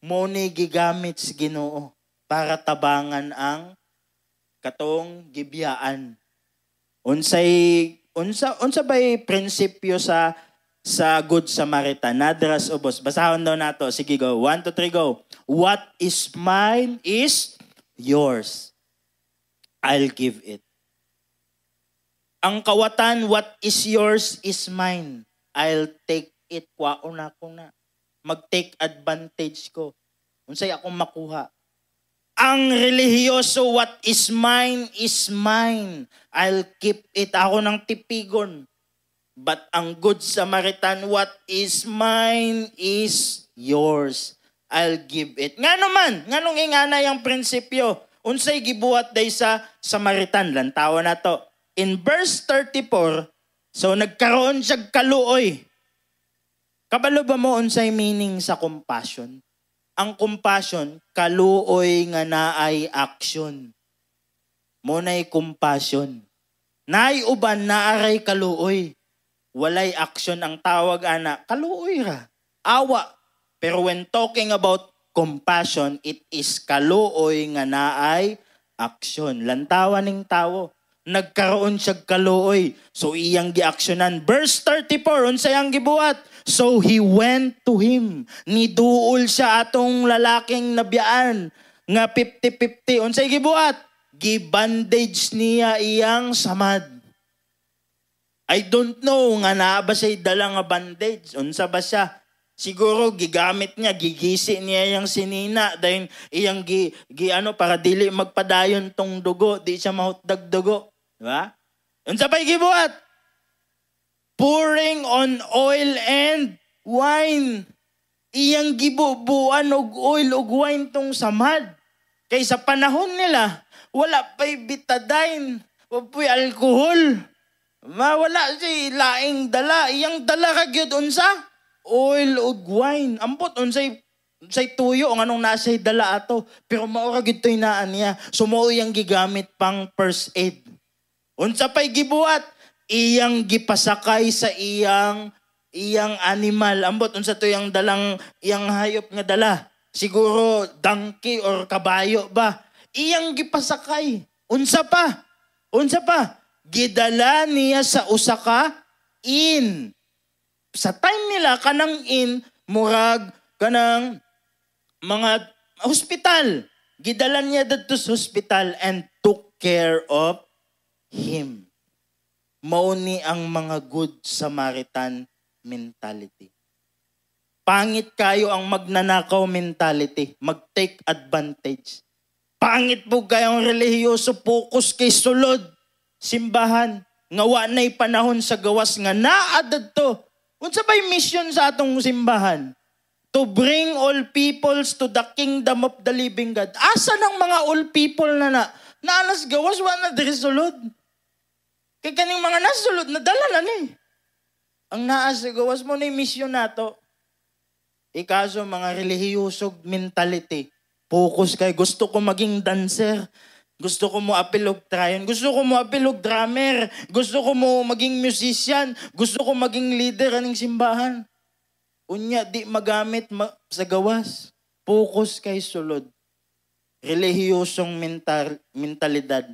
mo ni gigamit sa Ginoo para tabangan ang katong gibiyaan. Unsa ba'y prinsipyo sa Good Samaritan? Nadras ubos. Basahon daw nato. Sige go. 1, 2, 3 go. What is mine is yours. I'll give it. Ang kawatan, what is yours is mine. I'll take it. Kwaon ako na. Mag-take advantage ko. Unsay akong makuha. Ang relihiyoso, what is mine is mine. I'll keep it. Ako ng tipigon. But ang good Samaritan, what is mine is yours. I'll give it. Nga naman, nga nung ingana yung prinsipyo, unsay gibuhat day sa Samaritan, lantawa na to. In verse 34, so nagkaroon siya kaluoy. Kabalo ba mo unsay meaning sa compassion? Ang compassion, kaluoy nga naay action. Munay compassion. Naay uban naaray kaluoy. Walay action ang tawag ana, kaluoy ra. Awa. Pero when talking about compassion, it is kaluoy nga naay action. Lantawan ning tawo. Nagkaroon siya kaluoy. So iyang gi-actionan. Verse 34, unsay ang gibuhat? So he went to him. Niduol siya atong lalaking nabiyaan. Nga 50-50. Unsay gibuhat? Gibandage niya iyang samad. I don't know nga naa ba siya dala nga bandage. Unsa ba siya? Siguro gigamit niya, gigisi niya yung sinina dahil iyang para dili magpadayon tong dugo, di siya mahutdag dugo. Diba? Unsa pa'y gibuhat? Pouring on oil and wine. Iyang gibubuan og oil og wine tong samad. Kay sa panahon nila, wala pa'y betadine, wala pa'y alcohol. Wala si laing dala. Iyang dala ka gyud unsa? Oil ug wine. Ambot unsay tuyo ang anong nasay dala ato. Pero maura gyud toy naan niya. Sumao iyang gigamit pang first aid. Unsa pay gibuhat? Iyang gipasakay sa iyang animal. Ambot unsa to iyang dalang iyang hayop nga dala. Siguro donkey or kabayo ba? Iyang gipasakay. Unsa pa? Gidala niya sa usa ka inn. Sa time nila, kanang inn, murag, kanang mga hospital. Gidala niya dito sa hospital and took care of him. Mauni ang mga good Samaritan mentality. Pangit kayo ang magnanakaw mentality, mag-take advantage. Pangit po kayong relihiyoso, focus kay sulod. Simbahan, nga wa na'y panahon sa gawas nga naadad to. Unsa ba'y mission sa atong simbahan? To bring all peoples to the kingdom of the living God. Asa ng mga all people na naanas gawas, wa na diri sulod. Kay kaning mga nasulod, nadala na ni. Ang naas sa gawas mo na mission nato. Ikaso mga relihiyosog mentality. Focus kay gusto ko maging dancer. Gusto ko mo apilog trayon. Gusto ko mo apilog drummer. Gusto ko mo maging musician. Gusto ko maging leader aning simbahan. Unya, di magamit sa gawas. Focus kay sulod. Relihiyosong mentalidad.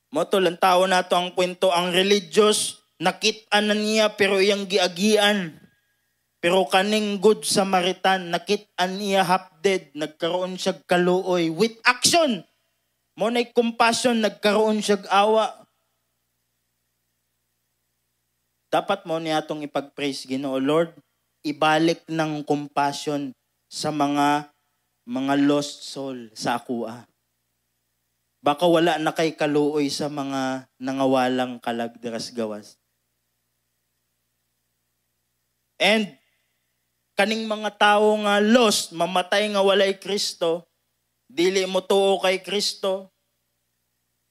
Moto lang tao na to ang kwento. Ang religious, nakit-an na niya pero iyang giagian. Pero kaning good Samaritan, nakit-an niya half-dead, nagkaroon siya kaluoy with action. Mo na'y compassion, nagkaroon siya awa. Dapat mo niya itong ipag-praise Ginoo, Lord, ibalik ng compassion sa mga lost soul sa akua. Baka wala na kay kaluoy sa mga nangawalang kalagderas gawas. And kaning mga tao nga lost, mamatay nga walay Kristo, dili mo tuo kay Kristo,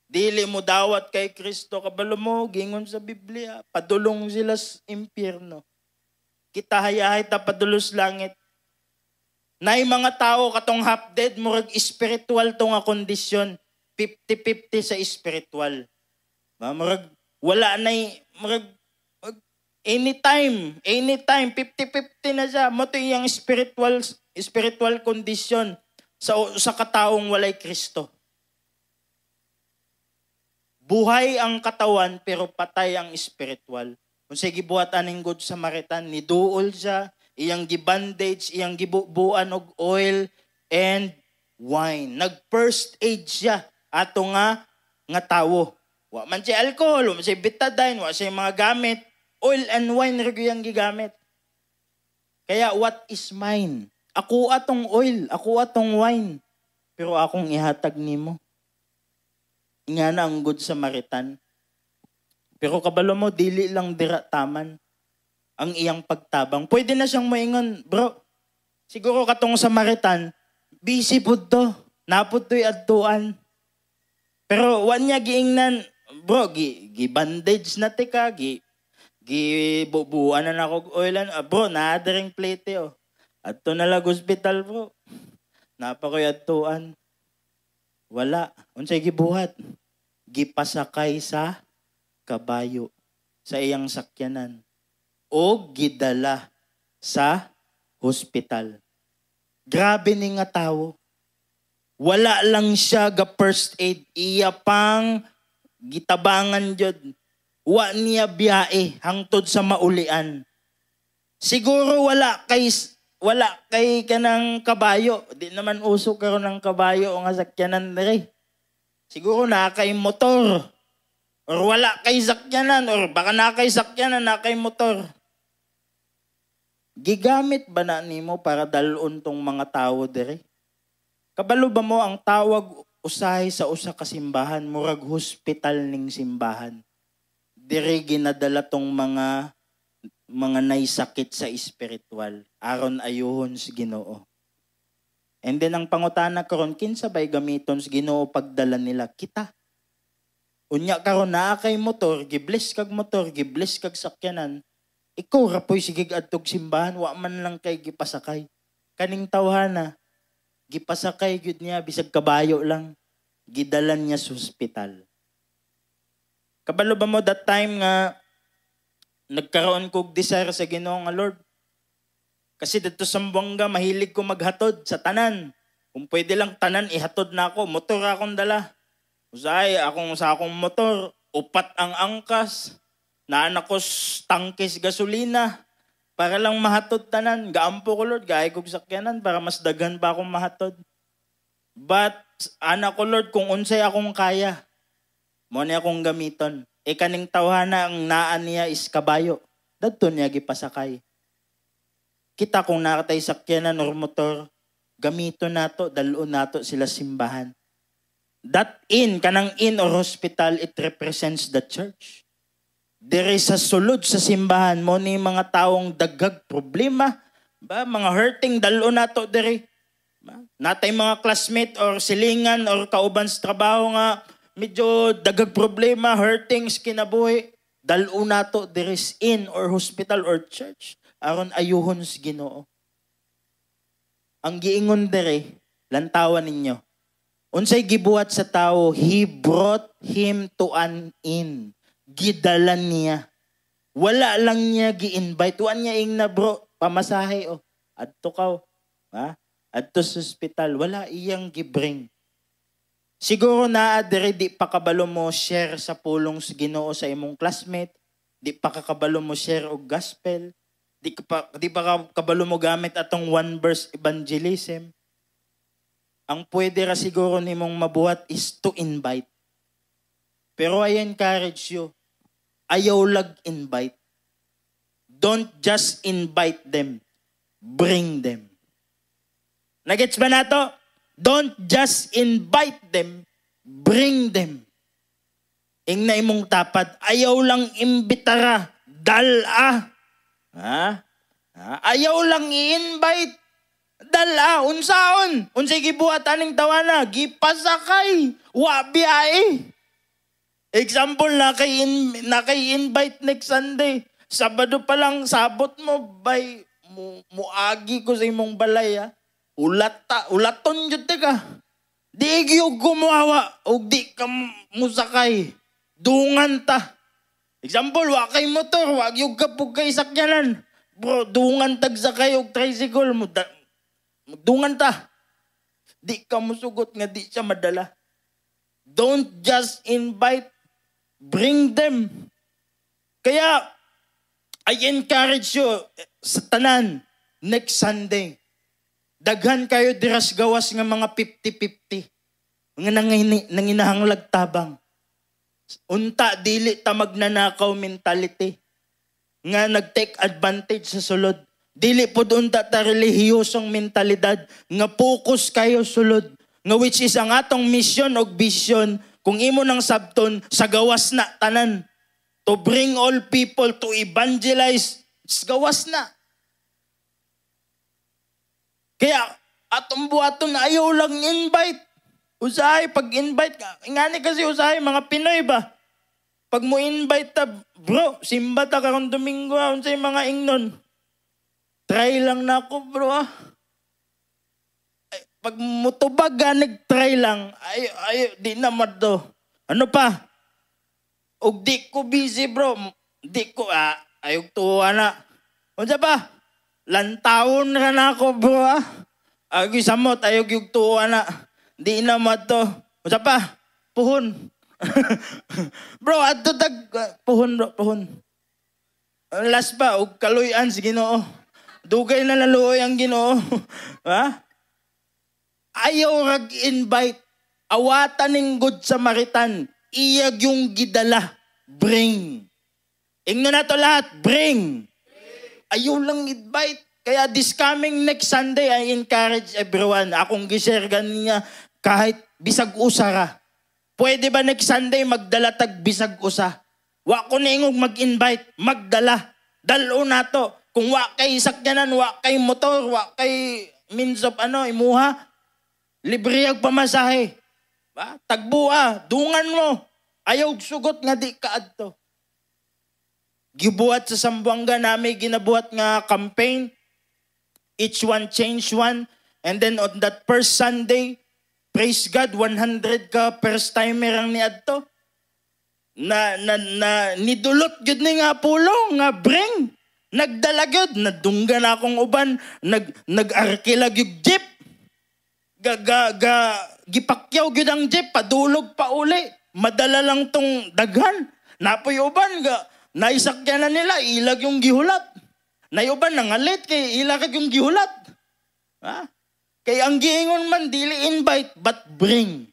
dili mo dawat kay Kristo, kabalo mo, gingon sa Biblia, padulong sila sa impyerno. Kita hayahay ta padulos langit. Nay mga tao katong half-dead, murag spiritual to nga kondisyon, 50-50 sa spiritual. Murag wala nay, murag anytime, 50-50 na siya. Mo to yung spiritual condition sa kataong walay Kristo. Buhay ang katawan pero patay ang spiritual. Kung sa gibuhat aning good Samaritan, niduol siya, iyang gibandage, iyang gibubuan og oil and wine. Nag-first aid siya ato nga tawo. Wa man siya alcohol, wa man siya betadine, wa siya mga gamit. Oil and wine rin yung gigamit. Kaya what is mine? Ako atong oil, ako atong wine. Pero akong ihatag nimo. Nga na ang good Samaritan. Pero kabalo mo, dili lang dira taman ang iyang pagtabang. Pwede na siyang moingon, bro, siguro katong Samaritan, busy pud to. Napod to'y adtuan. Pero wan niya giingnan, bro, gi-bandage na ti ka, gibubuan na nako oilan. Bro, naadaring plate oh. Adto na lag hospital, bro. Napakoy adtuan. Wala. Unsay gibuhat? Gipasakay sa kabayo sa iyang sakyanan o gidala sa hospital. Grabe ni nga tawo. Wala lang siya ga first aid. Iya pang gitabangan jud. Wa niya biyae hangtod sa maulian. Siguro wala kay kanang kabayo. Di naman uso karon ng kabayo o nga sakyanan diri. Siguro na kay motor. Or wala kay sakyanan. Or baka na kay sakyanan, na kay motor. Gigamit ba na nimo para dalon tong mga tao diri? Kabalo ba mo ang tawag usahay sa usa ka simbahan, murag hospital ning simbahan. Diri ginadala tong mga naisakit sa espiritual aron ayuhon sa Ginoo. And then ang pangutana karon kinsa bay gamiton sa Ginoo pagdala nila kita. Unya karon naa kay motor, gibless kag motor, gibless kag sakyanan. Ikaw rapoy sige adtog simbahan, wa man lang kay gipasakay. Kaning tawhana, gipasakay gyud niya bisag kabayo lang, gidalan niya sa ospital. Kabalo ba mo that time nga nagkaroon kog desire sa Ginoo nga Lord? Kasi dito sa Buanga mahilig ko maghatod sa tanan. Kung pwede lang tanan ihatod na ako, motor akong dala. Usay sa akong motor, upat ang angkas. Naanak ko tangkis gasolina para lang mahatod tanan. Gaampo ko Lord, gaay kog sakyanan para mas daghan pa akong mahatod. But anak ko Lord, kung unsay akong kaya, mo ni akong gamiton. E kaning tawhana ang naan niya is kabayo. Dadto niya gipasakay. Kita kung nakatay sakyanan or motor, gamito nato, dalon nato sila simbahan. That kanang in or hospital, it represents the church. Dere sa sulod sa simbahan mo ni mga taong dagag problema, ba mga hurting dalon nato dere. Natay mga classmate or silingan or kauban sa trabaho nga medyo dagag problema, hurting kinabuhi, dalon nato dere in or hospital or church aron ayuhon sa Ginoo. Ang giingon dere, lantawan ninyo. Unsay gibuhat sa tao, he brought him to an inn. Gidalan niya. Wala lang niya gi-invite. Tuan niya ing na bro, pamasahe o. Adto ka o. Adto sa hospital. Wala iyang gibring. Siguro na adere di pa kabalo mo share sa pulong sa Ginoo sa imong classmate. Di pa kakabalo mo share og gospel. Di pa kabalo mo gamit atong one verse evangelism. Ang pwede ra siguro nimong mabuhat is to invite. Pero I encourage you, ayaw lag invite. Don't just invite them. Bring them. Nagets ba nato? Don't just invite them. Bring them. Ing na imong tapad, ayaw lang imbitara. Dala. Ayaw lang i-invite. Dala. Unsaon? Unsay gibuhat aning tawana? Gipasakay. Wa biyae. Example, nakay-invite next Sunday. Sabado pa lang, sabot mo, bay, muagi ko sa imong balay, ha? Ulaton yun, ka. Di yung gumawa, o di ka musakay. Dungan ta. Example, wakay motor, wag yung kapag kay sakyanan. Bro, dungan tagsakay og tricycle mo. Dungan ta. Di ka musugot nga di siya madala. Don't just invite. Bring them. Kaya, I encourage you sa tanan, next Sunday, daghan kayo diras gawas nga mga 50-50. Mga nanginahanglag tabang. Unta, dili ta magnanakaw mentality. Nga nag-take advantage sa sulod. Dili po doon ta relihiyosong mentalidad. Nga focus kayo sulod. Nga which is ang atong mission o vision. Kung imo ng sabton, sa gawas na tanan. to bring all people to evangelize, gawas na. Kaya, atong buhaton, ayaw lang invite. Usahay, pag-invite ka. Ingani kasi usahay, mga Pinoy ba? Pag mo invite ta, bro, simba ta karong Domingo, unsay mga ingnon. Try lang na ako, bro. Ay, pag mutubag ka, nag-try lang. Ay, di naman to. Ano pa? Og di ko busy, bro. Di ko, ayog tuwa na. Unsa pa? Lantawon ka na ako, bro. Ayog isamot, ayog yung tuwa na. Di naman to. Unsa pa? Puhon. Bro, ato puhon, bro, puhon. Last pa, og kaluyan si Ginoo. Dugay na laluoy ang Ginoo. Ha? Ayaw rag-invite. Awatan ning Good Samaritan. Iyag yung gidala. Bring. Ingno na to lahat. Bring. Ayaw lang invite. Kaya this coming next Sunday, I encourage everyone. Akong gishare ganiya kahit bisag usara. Pwede ba next Sunday magdala tag bisag usa? Wa ko na ingog mag-invite, magdala. Dalo na to. Kung wa kay sakyanan, wa kay motor, wa kay means of imuha, libre ang pamasahe. Ba? Tagbua, dungan mo. Ayaw sugot nga di kaadto. Gibuhat sa Sambuanga namin, ginabuhat nga campaign. Each one change one. And then on that first Sunday, praise God, 100 ka first timer ang niadto. Na nidulot gud ni nga pulong nga bring. Nagdala gyud, nadungga na akong uban, nag-arkilag yung jeep. Gipakyaw gyud ang jeep, padulog pa uli. Madala lang tong daghan. Napoy uban naisakyan na nila, ilag yung gihulat. Nayuban nangalit kay ilag yung gihulat. Ha? Kay ang giingon man dili invite but bring.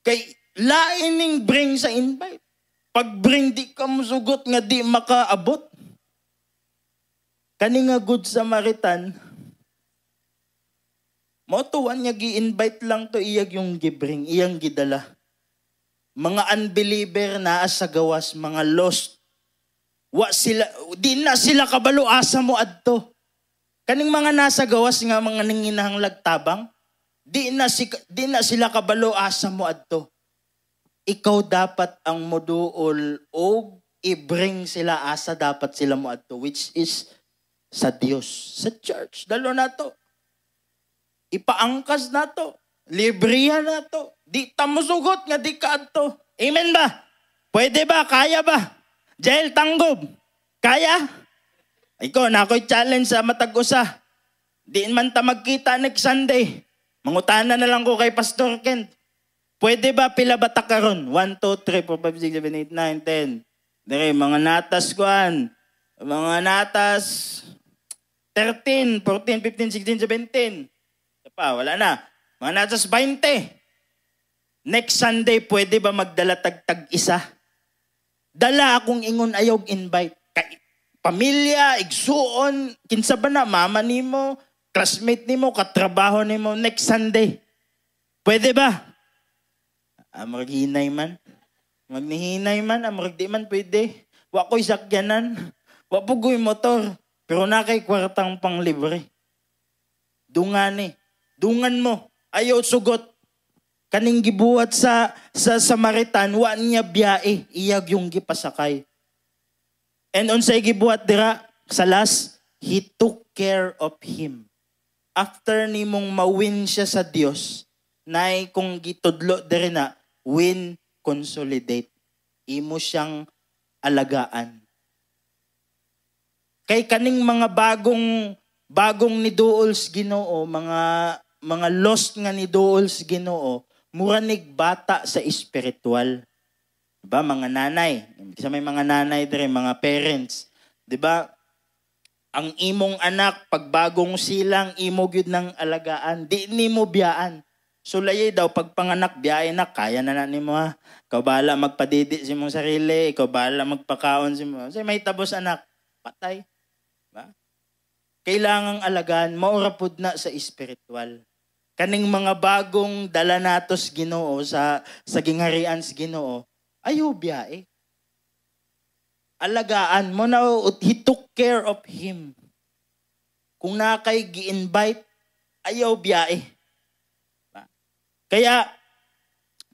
Kay laining bring sa invite. Pag bring di ka musugot nga di makaabot. Kani nga Good Samaritan, motuwan niya gi-invite lang to iyag yung gibring, iyang gidala. Mga unbeliever na sa gawas, mga lost. Di na sila kabalo asa mo adto. Kaning mga nasa gawas nga mga nanginahanglag tabang, di na sila kabalo asa mo adto. Ikaw dapat ang moduol o i-bring sila asa dapat sila mo adto, which is sa Dios, sa church. Dalo na to. Ipaangkas na to. Librihan na to. Di tamusugot nga di ka adto. Amen ba? Pwede ba? Kaya ba? Jael Tanggob. Kaya? Ikaw, na ako'y challenge sa matag usa. Di man ta magkita next Sunday. Mangutana na lang ko kay Pastor Kent. Pwede ba pila ba ta karon? 1, 2, 3, 4, 5, 6, 7, 8, 9, 10. Dire, mga natas kuan. Mga natas 13, 14, 15, 16, 17. Pa, wala na. Mga natas 20. Next Sunday, pwede ba magdala tag isa? Dala akong ingon ayog invite. Pamilya, igsuon, kinsa ba na, mama nimo, classmate nimo, katrabaho nimo, next Sunday. Pwede ba? Maghinay man. Magnihinay man, magdi man pwede. Wa ko'y sakyanan. Wa po ko'y motor. Pero na kay kwartang pang libre. Dungani. Dungan mo. Ayaw sugot. Kaning gibuhat sa Samaritan, wa niya biyae. Iyag yung gipasakay. And unsay gibuhat dira sa last, he took care of him. After nimong mawin siya sa Dios, nay kung gitudlo diri na, win, consolidate. Imo siyang alagaan. Kay kaning mga bagong ni Duols Ginoo, mga lost nga ni Duols Ginoo, muranig bata sa espiritual. Diba, mga nanay. Kasi may mga nanay dire, mga parents. Diba, ang imong anak, pag bagong silang, imo gyud ng alagaan, di nimo biyaan. Sulay daw, pag panganak, biyahe na, kaya na nimo ha. Ikaw bahala magpadidi si mong sarili, ikaw bahala magpakaon si mo. Kasi may tabos anak, patay. Diba? Kailangang alagaan, maurapod na sa espiritual. Kaning mga bagong dala natos Ginoo sa gingharian sa Ginoo, ayaw biyae. alagaan mo na, he took care of him. Kung na kay gi-invite, ayaw biyae. Kaya,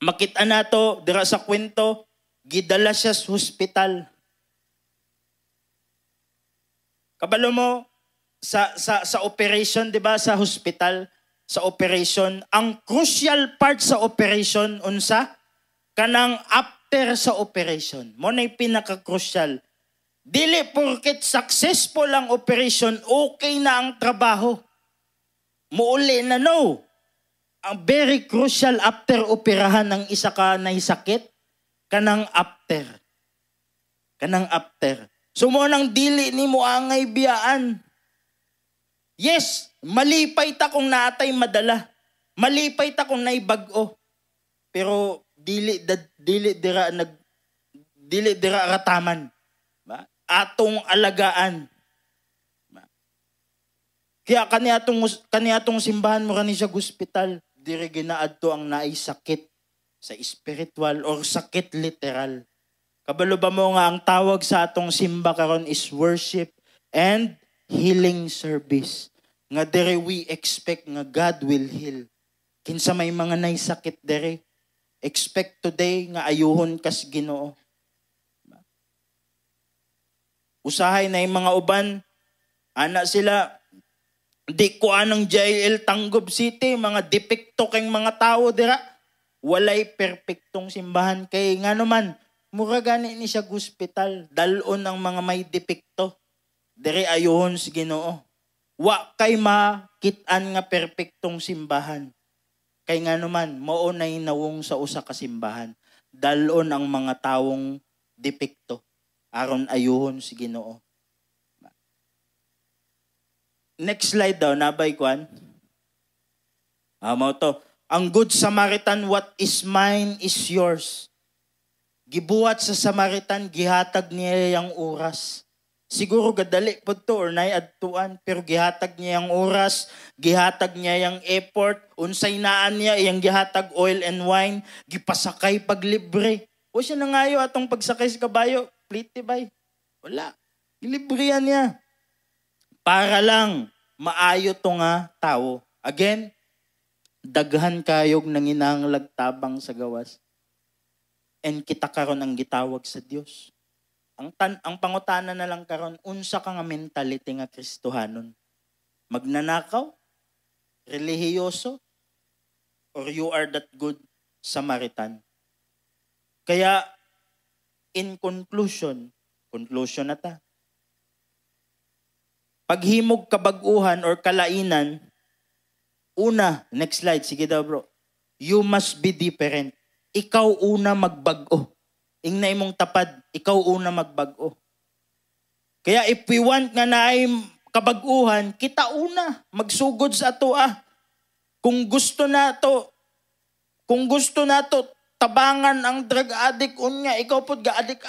makita na to, dira sa kwento, gidala siya sa hospital. Kabalo mo, sa operation, di ba, sa hospital, sa operation, ang crucial part sa operation, unsa? Kanang after sa operation. Mo na'y pinaka-crucial. Dili porket successful ang operation, okay na ang trabaho. Muuli na no. Ang very crucial after operahan ng isa ka na sakit, kanang after. Kanang after. So mo nang dili ni mo angay biyaan. Yes, malipay ta kung naatay madala. Malipay ta kung naibag-o. Pero dili dira rataman. Ba? Atong alagaan. Ba? Kaya kaniatong simbahan mo kani sa hospital, dire ginaadto ang naisakit sa spiritual or sakit literal. Kabalo ba mo nga ang tawag sa atong simba karon is worship and healing service. Nga dere we expect nga God will heal. Kinsa may mga naisakit dere, expect today nga ayuhon kas Ginoo. Usahay na yung mga uban, ana sila, di ko anong JL Tanggob City, mga depekto kayong mga tao dira. Walay perpektong simbahan kay nga naman, mura gani ni siya hospital, dalon ang mga may depekto. Dire ayuhon si Ginoo. Wa kay makitaan nga perpektong simbahan. Kay nga naman, mao nay nawong sa usa ka simbahan. Dalon ang mga tawong depekto. Aron ayuhon si Ginoo. Next slide daw, nabay kwan. Mao to. Ang Good Samaritan, what is mine is yours. Gibuhat sa Samaritan, gihatag niya yung oras. Siguro gadali po to or nay adtuan, pero gihatag niya yung oras, gihatag niya yung effort, unsay naan niya, iyang gihatag oil and wine, gipasakay paglibre. O siya na ngayo atong pagsakay sa kabayo, plite bay. Wala. Ilibrihan niya. Para lang maayo to nga tao. Again, daghan kayog nanginahanglag tabang sa gawas. And kita karon ang gitawag sa Dios. Ang pangutana na lang karon, unsa ka nga mentality nga Kristohanon? Magnanakaw? Relihiyoso? Or you are that good Samaritan? Kaya, in conclusion na ta. Paghimog kabag-uhan or kalainan, una, next slide, sige daw bro, you must be different. Ikaw una magbag-o. Ingna imong tapad, ikaw una magbag-o. Kaya if we want nga naay kabag-uhan, kita una, magsugod sa ato Kung gusto nato, tabangan ang drug addict unya, ikaw pod ga-addict,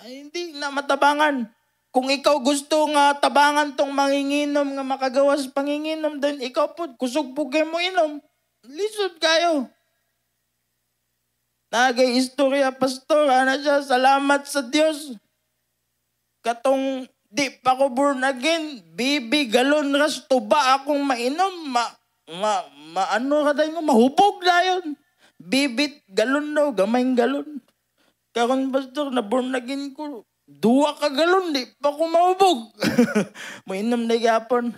ay hindi na matabangan. Kung ikaw gusto nga tabangan tong manginginom nga makagawas panginginom, then ikaw pod kusog pugay mo inom. Lisod kayo. Nagay istorya, pastor, ana siya, salamat sa Dios. Katong di pa ko born again, bibi galon ras tuba akong mainom, ano ka dayon, mahubog dayon. Bibit galon daw, gamayng galon. Karon pastor, na born again ko, 2 ka galon, di pa ko mahubog. Mainom na gapon.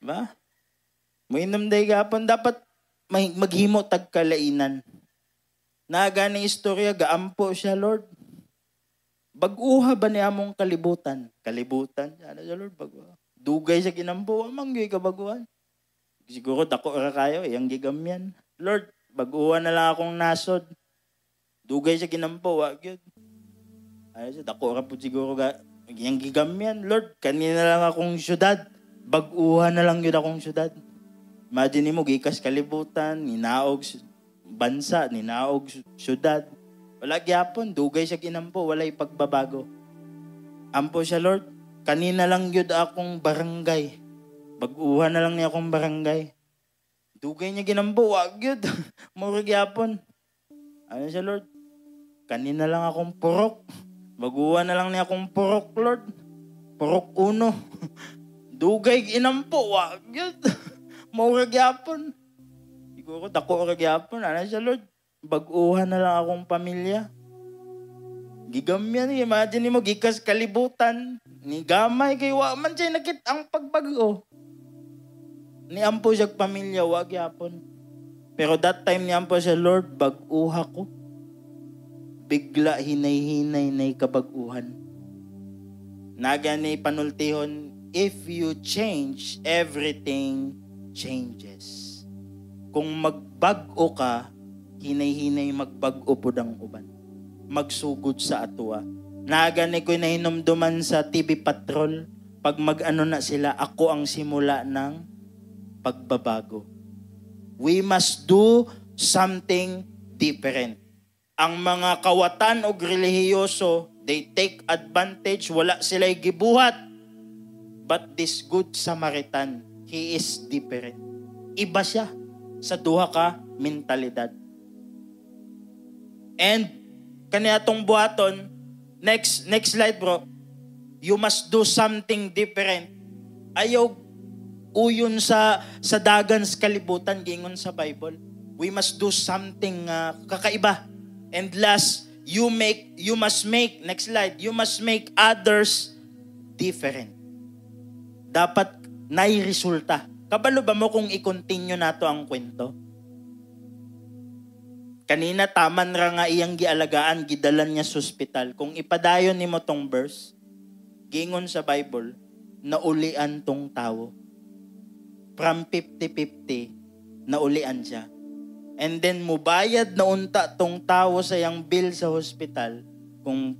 Ba? Mainom na gapon, dapat maghimo tag kalainan. Nagani istorya, gaampo siya, Lord. Bag-uha ba niya among kalibutan? Kalibutan? Ano siya, Lord? Bag-uha. Dugay siya ginampo, amangyoy ka baguhan. Siguro dako ra kayo, iyang gigamyan. Lord, bag-uha na lang akong nasod. Dugay siya ginampo, wag yun. Ano siya, dako ra po siguro iyang gigamyan. Lord, kanina lang akong syudad. Bag-uha na lang yun akong syudad. Imagine mo, gikas kalibutan, ninaog bansa, ninaog syudad. Wala gyapon, dugay siya ginampo, walay pagbabago. Ampo siya, Lord, kanina lang yun akong barangay. Bag-uha na lang niya akong barangay. Dugay niya ginampo, wag yun. Mura gyapon. Ano siya, Lord? Kanina lang akong purok. Baguhan na lang niya akong purok, Lord. Purok uno. Dugay inampo, wag yun. Maurag yapon. Siguro dako urag yapon. Ano siya, Lord? Baguhan na lang akong pamilya. Gigamyan, imagine mo, gikas kalibutan. Ni gamay kay wa man siya nakit ang pagbago. Ni ampo siya pamilya, wag yapon. Pero that time ni ampo siya, Lord, baguha ko. Bigla hinay-hinay na kabaguhan. Naga ni panultihon, if you change, everything changes. Kung magbago ka, hinay-hinay magbago po ng uban. Magsugod sa atua. Nagani ko'y nahinumduman sa TV Patrol. Pag mag-ano na sila, ako ang simula ng pagbabago. We must do something different. Ang mga kawatan o relihiyoso, they take advantage, wala sila'y gibuhat. But this good Samaritan, he is different. Iba siya sa duha ka mentalidad. And kanya atong buhaton, next slide bro, you must do something different. Ayaw uyon sa dagan sa kalibutan, gingon sa Bible. We must do something kakaiba. And last, you must make, next slide, you must make others different. Dapat nai-resulta. Kabalo ba mo kung i-continue nato ang kwento? Kanina taman ra nga iyang gialagaan, gidalan niya sa ospital. Kung ipadayon nimo tong verse, gingon sa Bible, naulian tong tawo. From 50-50, naulian siya. And then mubayad na unta tong tawo sa yang bill sa hospital. Kung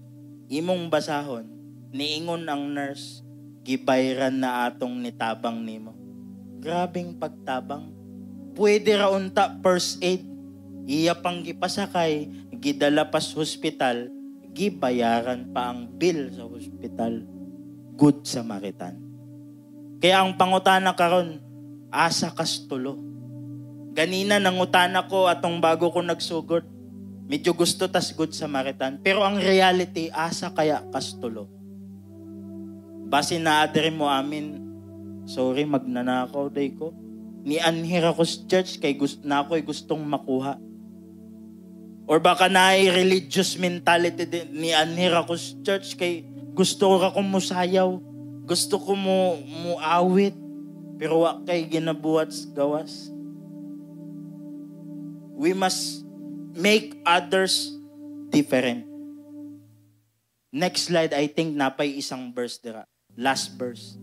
imong basahon, niingon ang nurse, gibayran na atong nitabang nimo. Grabing pagtabang. Pwede ra unta first aid. Iya pang gipasakay, gidala pa sa hospital, gibayaran pa ang bill sa hospital. Good Samaritan. Kaya ang pangutana karon, asa kas tulo. Ganina nangutana ko atong bago ko nagsugod. Medyo gusto tas Good Samaritan. Pero ang reality, asa kaya kas tulo. Base na adre mo amin, sorry magnanakaw day ko. Ni anhira ko sa church kay na ako'y gustong makuha. Or baka naay religious mentality din, ni anhira ko sa church kay gusto ko akong musayaw. Gusto ko mo awit. Pero wak kay ginabuhat sa gawas. We must make others different. Next slide, I think napay isang verse dira. Last verse.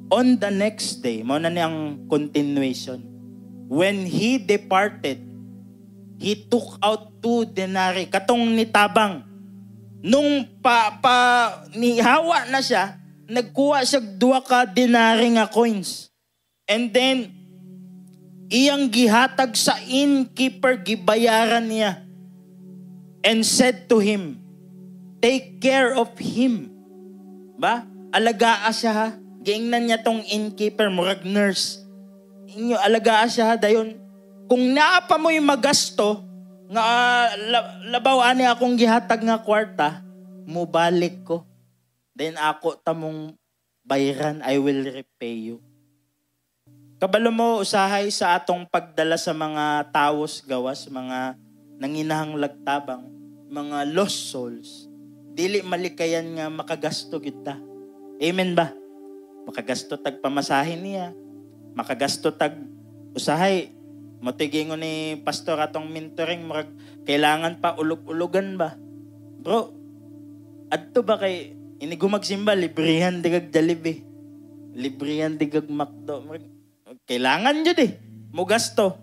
On the next day, mo na niyang continuation. When he departed, he took out 2 denarii. Katong nitabang. Nung nihawa na siya, nagkuha siya 2 ka denarii nga coins. And then, iyang gihatag sa innkeeper, gibayaran niya. And said to him, take care of him. Ba? Alagaa siya ha. Giingnan niya tong innkeeper, murag nurse. Inyo, alagaan siya ha. Dayon, kung naapa mo'y magasto, nga labaw ani akong gihatag nga kwarta, mubalik ko. Then ako tamong bayran, I will repay you. Kabalo mo usahay sa atong pagdala sa mga tawos gawas, mga nanginahang lagtabang, mga lost souls. Dili malikayan nga makagasto kita. Amen ba? Makagasto tag pamasahin niya. Makagasto tag usahay. Matigingon ni pastor atong mentoring, kailangan pa ulog-ulogan ba? Bro, adto ba kay inigumagsimba, librihan digag Jollibee. Librihan digag McDo. Kailangan yun mo gasto.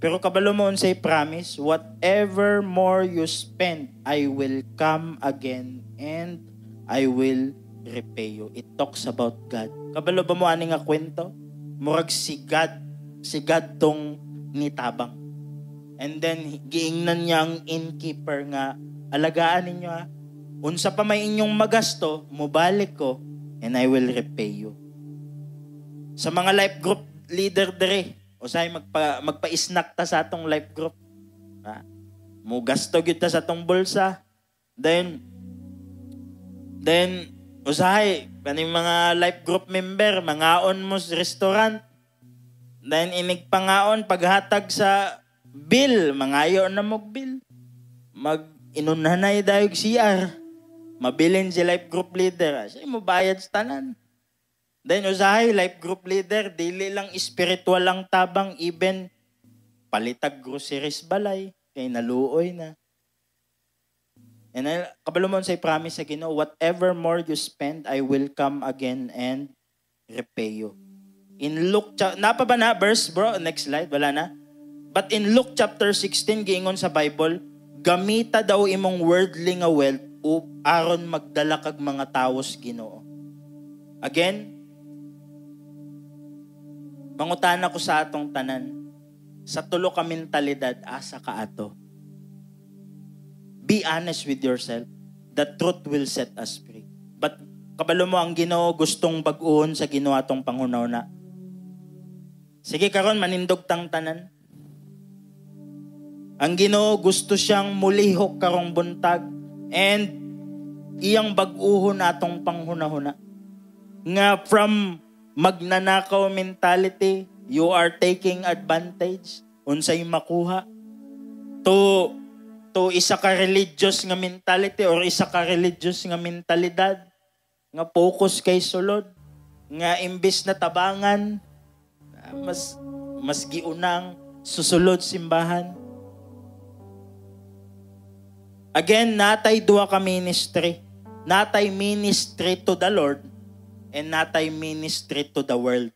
Pero kabalo mo unsay promise, whatever more you spend, I will come again and I will repay you. It talks about God. Kabalo ba mo ani nga kwento? Murag si God tong nitabang. And then, giingnan niya ang innkeeper nga, alagaan ninyo ha. Unsa pa may inyong magasto, mubalik ko, and I will repay you. Sa mga life group leader dere, o say magpa-snack ta sa atong life group. Ha? Mugasto gyud ta sa atong bulsa. Then, Then, usahay, kaning mga life group member, mangaon mo sa restaurant. Then, inigpangaon, paghatag sa bill, mangayo na mo bill. Mag-inunhanay dahil CR. Mabilin si life group leader. Siya mo bayad sa tanan. Then, usahay, life group leader, dili lang spiritual lang tabang, even palitag groceries balay, kay naluoy na. And kabalo mo say promise sa Ginoo, whatever more you spend, I will come again and repay you. In Luke, napa ba na verse bro? Next slide, wala na. But in Luke chapter 16, giingon sa Bible, gamita daw imong worldly nga wealth aron magdala kag mga tawos Ginoo. Again, mangutana ko sa atong tanan, sa tulo ka mentalidad, asa ka ato. Be honest with yourself. The truth will set us free. But kabalo mo ang Ginoo gustong bag-uon sa Ginoo atong pangunaw na. Sige karon manindog tang tanan. Ang Ginoo gusto siyang mulihok karong buntag and iyang bag-uhon atong panghunahuna. Nga from magnanakaw mentality, you are taking advantage unsay makuha to isa ka religious nga mentality or isa ka religious nga mentalidad nga focus kay sulod nga imbis na tabangan mas giunang susulod simbahan. Again, natay duha ka ministry. Natay ministry to the Lord and natay ministry to the world.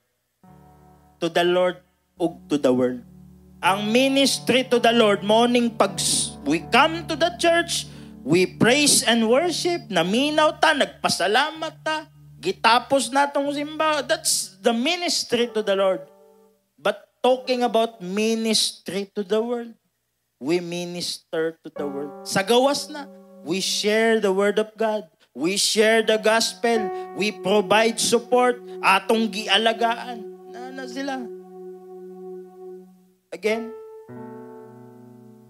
To the Lord ug to the world. Ang ministry to the Lord, morning pag we come to the church, we praise and worship, naminaw ta, nagpasalamat ta, gitapos natong simbahan. That's the ministry to the Lord. But talking about ministry to the world, we minister to the world. Sa gawas na, we share the word of God. We share the gospel. We provide support. Atong gialagaan. Na sila. Again,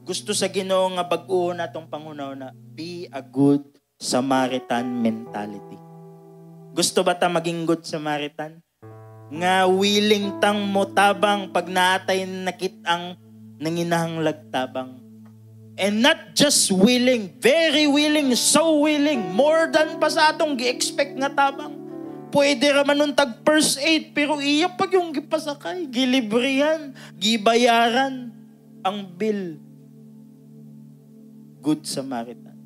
gusto sa Ginoo nga bag-uon atong pangunaw na be a good Samaritan mentality. Gusto ba ta maging good Samaritan? Nga willing tang motabang pag naatay nakit ang nanginahanglag tabang. And not just willing, very willing, so willing, more than pa sa atong gi-expect nga tabang. Pwede raman nun tag first aid, pero iya pag yung gipasakay, gilibrihan, gibayaran ang bill. Good Samaritan.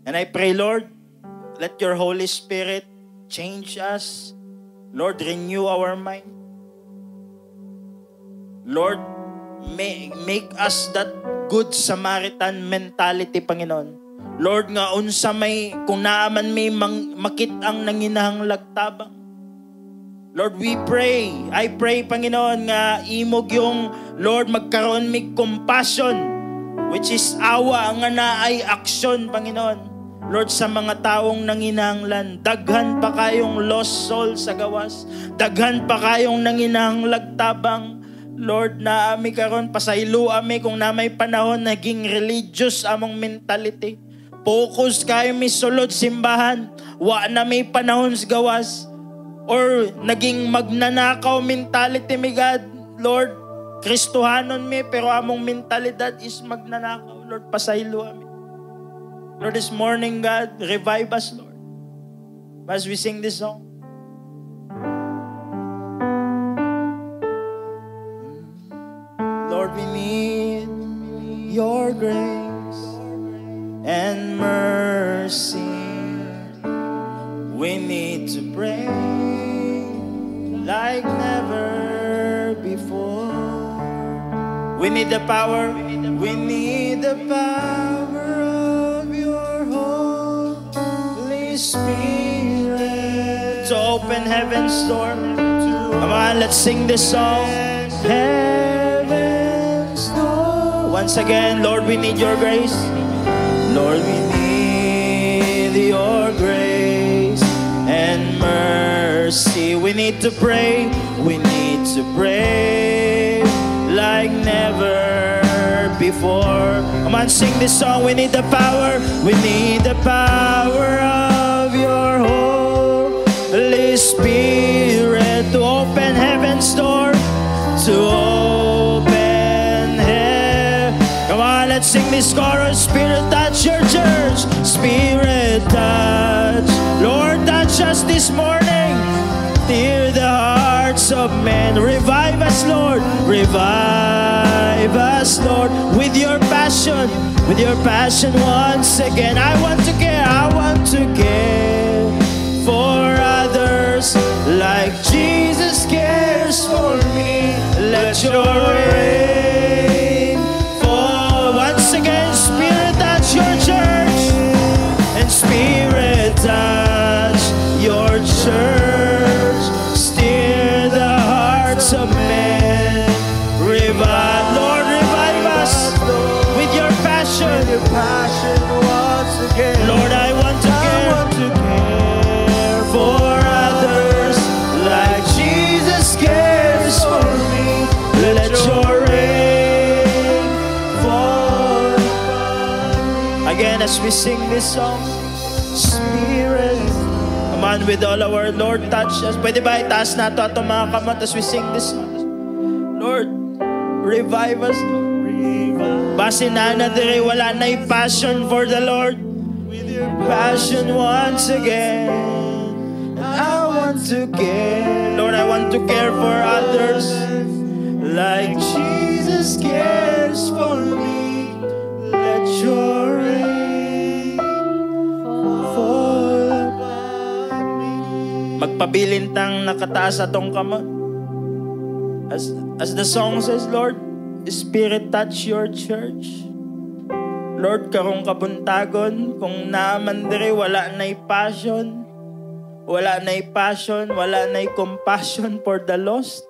And I pray, Lord, let your Holy Spirit change us. Lord, renew our mind. Lord, make us that good Samaritan mentality, Panginoon. Lord, nga unsa may, kung naaman may makit ang nanginahanglag tabang. Lord, we pray. I pray, Panginoon, nga imog yung, Lord, magkaroon may compassion, which is awa nga na ay aksyon, Panginoon. Lord, sa mga taong nanginahanglan, daghan pa kayong lost soul sa gawas. Daghan pa kayong nanginahanglag tabang. Lord, na ami karon pasaylo ami kung na may panahon naging religious among mentality. Focus kayo mi sulod simbahan. Wa na may panahon sa gawas. Or naging magnanakaw mentality mi God. Lord, Kristohanon mi pero among mentalidad is magnanakaw. Lord, pasaylo ami. Lord, this morning, God, revive us, Lord. As we sing this song. Lord, we need your grace and mercy. We need to pray like never before. We need the power. We need the power of your Holy Spirit to open heaven's door. Come on, let's sing this song. Heaven's door. Once again, Lord, we need your grace. Lord, we need your grace and mercy. We need to pray. We need to pray like never before. Come on, sing this song. We need the power. We need the power of your Holy Spirit to open heaven's door, to open heaven. Come on, let's sing this chorus. Spirit, touch your church. Spirit, touch. Lord, touch us this morning. Stir the hearts of men. Revive us, Lord. Revive us, Lord, with your passion. With your passion once again. I want to care. I want to care for others like Jesus cares for me. Let your rain fall. Once again, Spirit, touch your church. And Spirit, touch your church. Of men, revive, Lord, revive us with your passion. Once again, Lord, I want to care for others like Jesus cares for me. Let your rain fall again as we sing this song. Spirit, come on with all our Lord, touch us. Pwede ba itaas na ito atong mga kamot as we sing this song? Lord, revive us. Base na dire, wala na'y passion for the Lord. Passion once again. I want to care. Lord, I want to care for others like Jesus cares for me. Let your rain fall. Magpabilintang nakataas atong kamot. As the song says, Lord, Spirit, touch your church. Lord, karong kabuntagon, kung naaman dire, wala na'y passion, wala na'y compassion for the lost.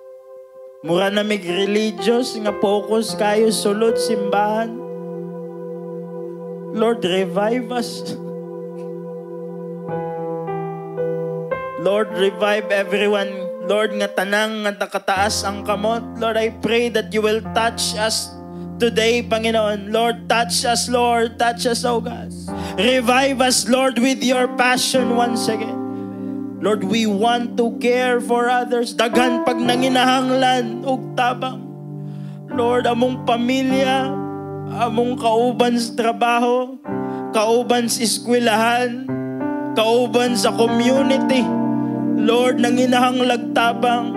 Mura na mig religious, nga focus kayo, sulod, simbahan. Lord, revive us. Lord, revive everyone. Lord, nga tanang nga nakataas ang kamot. Lord, I pray that you will touch us today, Panginoon. Lord, touch us, Lord. Touch us, oh God. Revive us, Lord, with your passion once again. Lord, we want to care for others. Daghan pag nanginahanglan og tabang. Lord, among pamilya, among kauban sa trabaho, kauban sa eskwelahan, kauban sa community. Lord, nanginahanglag tabang.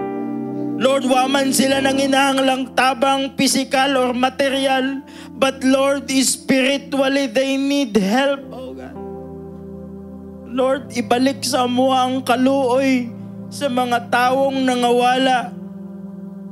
Lord, waman sila nanginahanglang tabang, physical or material, but Lord, spiritually, they need help, oh God. Lord, ibalik sa mo ang kaluoy sa mga taong nangawala.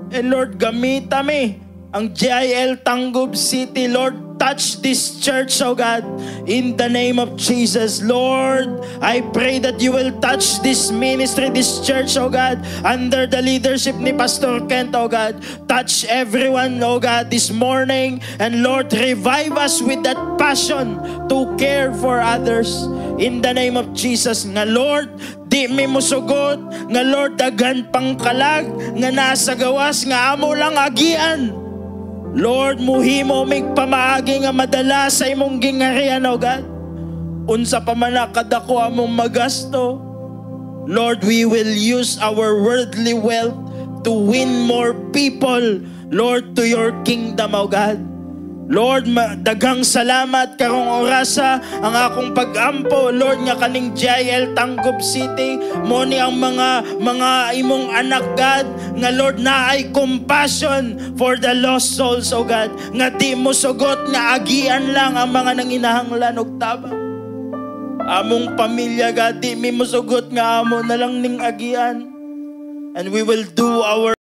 And Lord, gamita mi ang GIL Tangub City. Lord, touch this church, oh God, in the name of Jesus. Lord, I pray that you will touch this ministry, this church, oh God, under the leadership ni Pastor Kent, oh God. Touch everyone, oh God, this morning. And Lord, revive us with that passion to care for others. In the name of Jesus. Nga Lord, di mi musugot. Nga Lord, daghan pang kalag. Nga nasa gawas, nga amo lang agian. Lord, muhimo mig pamaagi nga madala sa imong gingarian, O God. Unsa pa man kadako among magasto. Lord, we will use our worldly wealth to win more people, Lord, to your kingdom, O God. Lord, daghang salamat karong orasa ang akong pag-ampo, Lord, nga kaning GIL Tangub City mo ni ang mga imong anak, God, nga Lord naay compassion for the lost souls, oh God, nga di mo sugot nga agian lang ang mga nanginahanglan og tabang. Among pamilya, God, di mi mo sugot nga amo na lang ning agian. And we will do our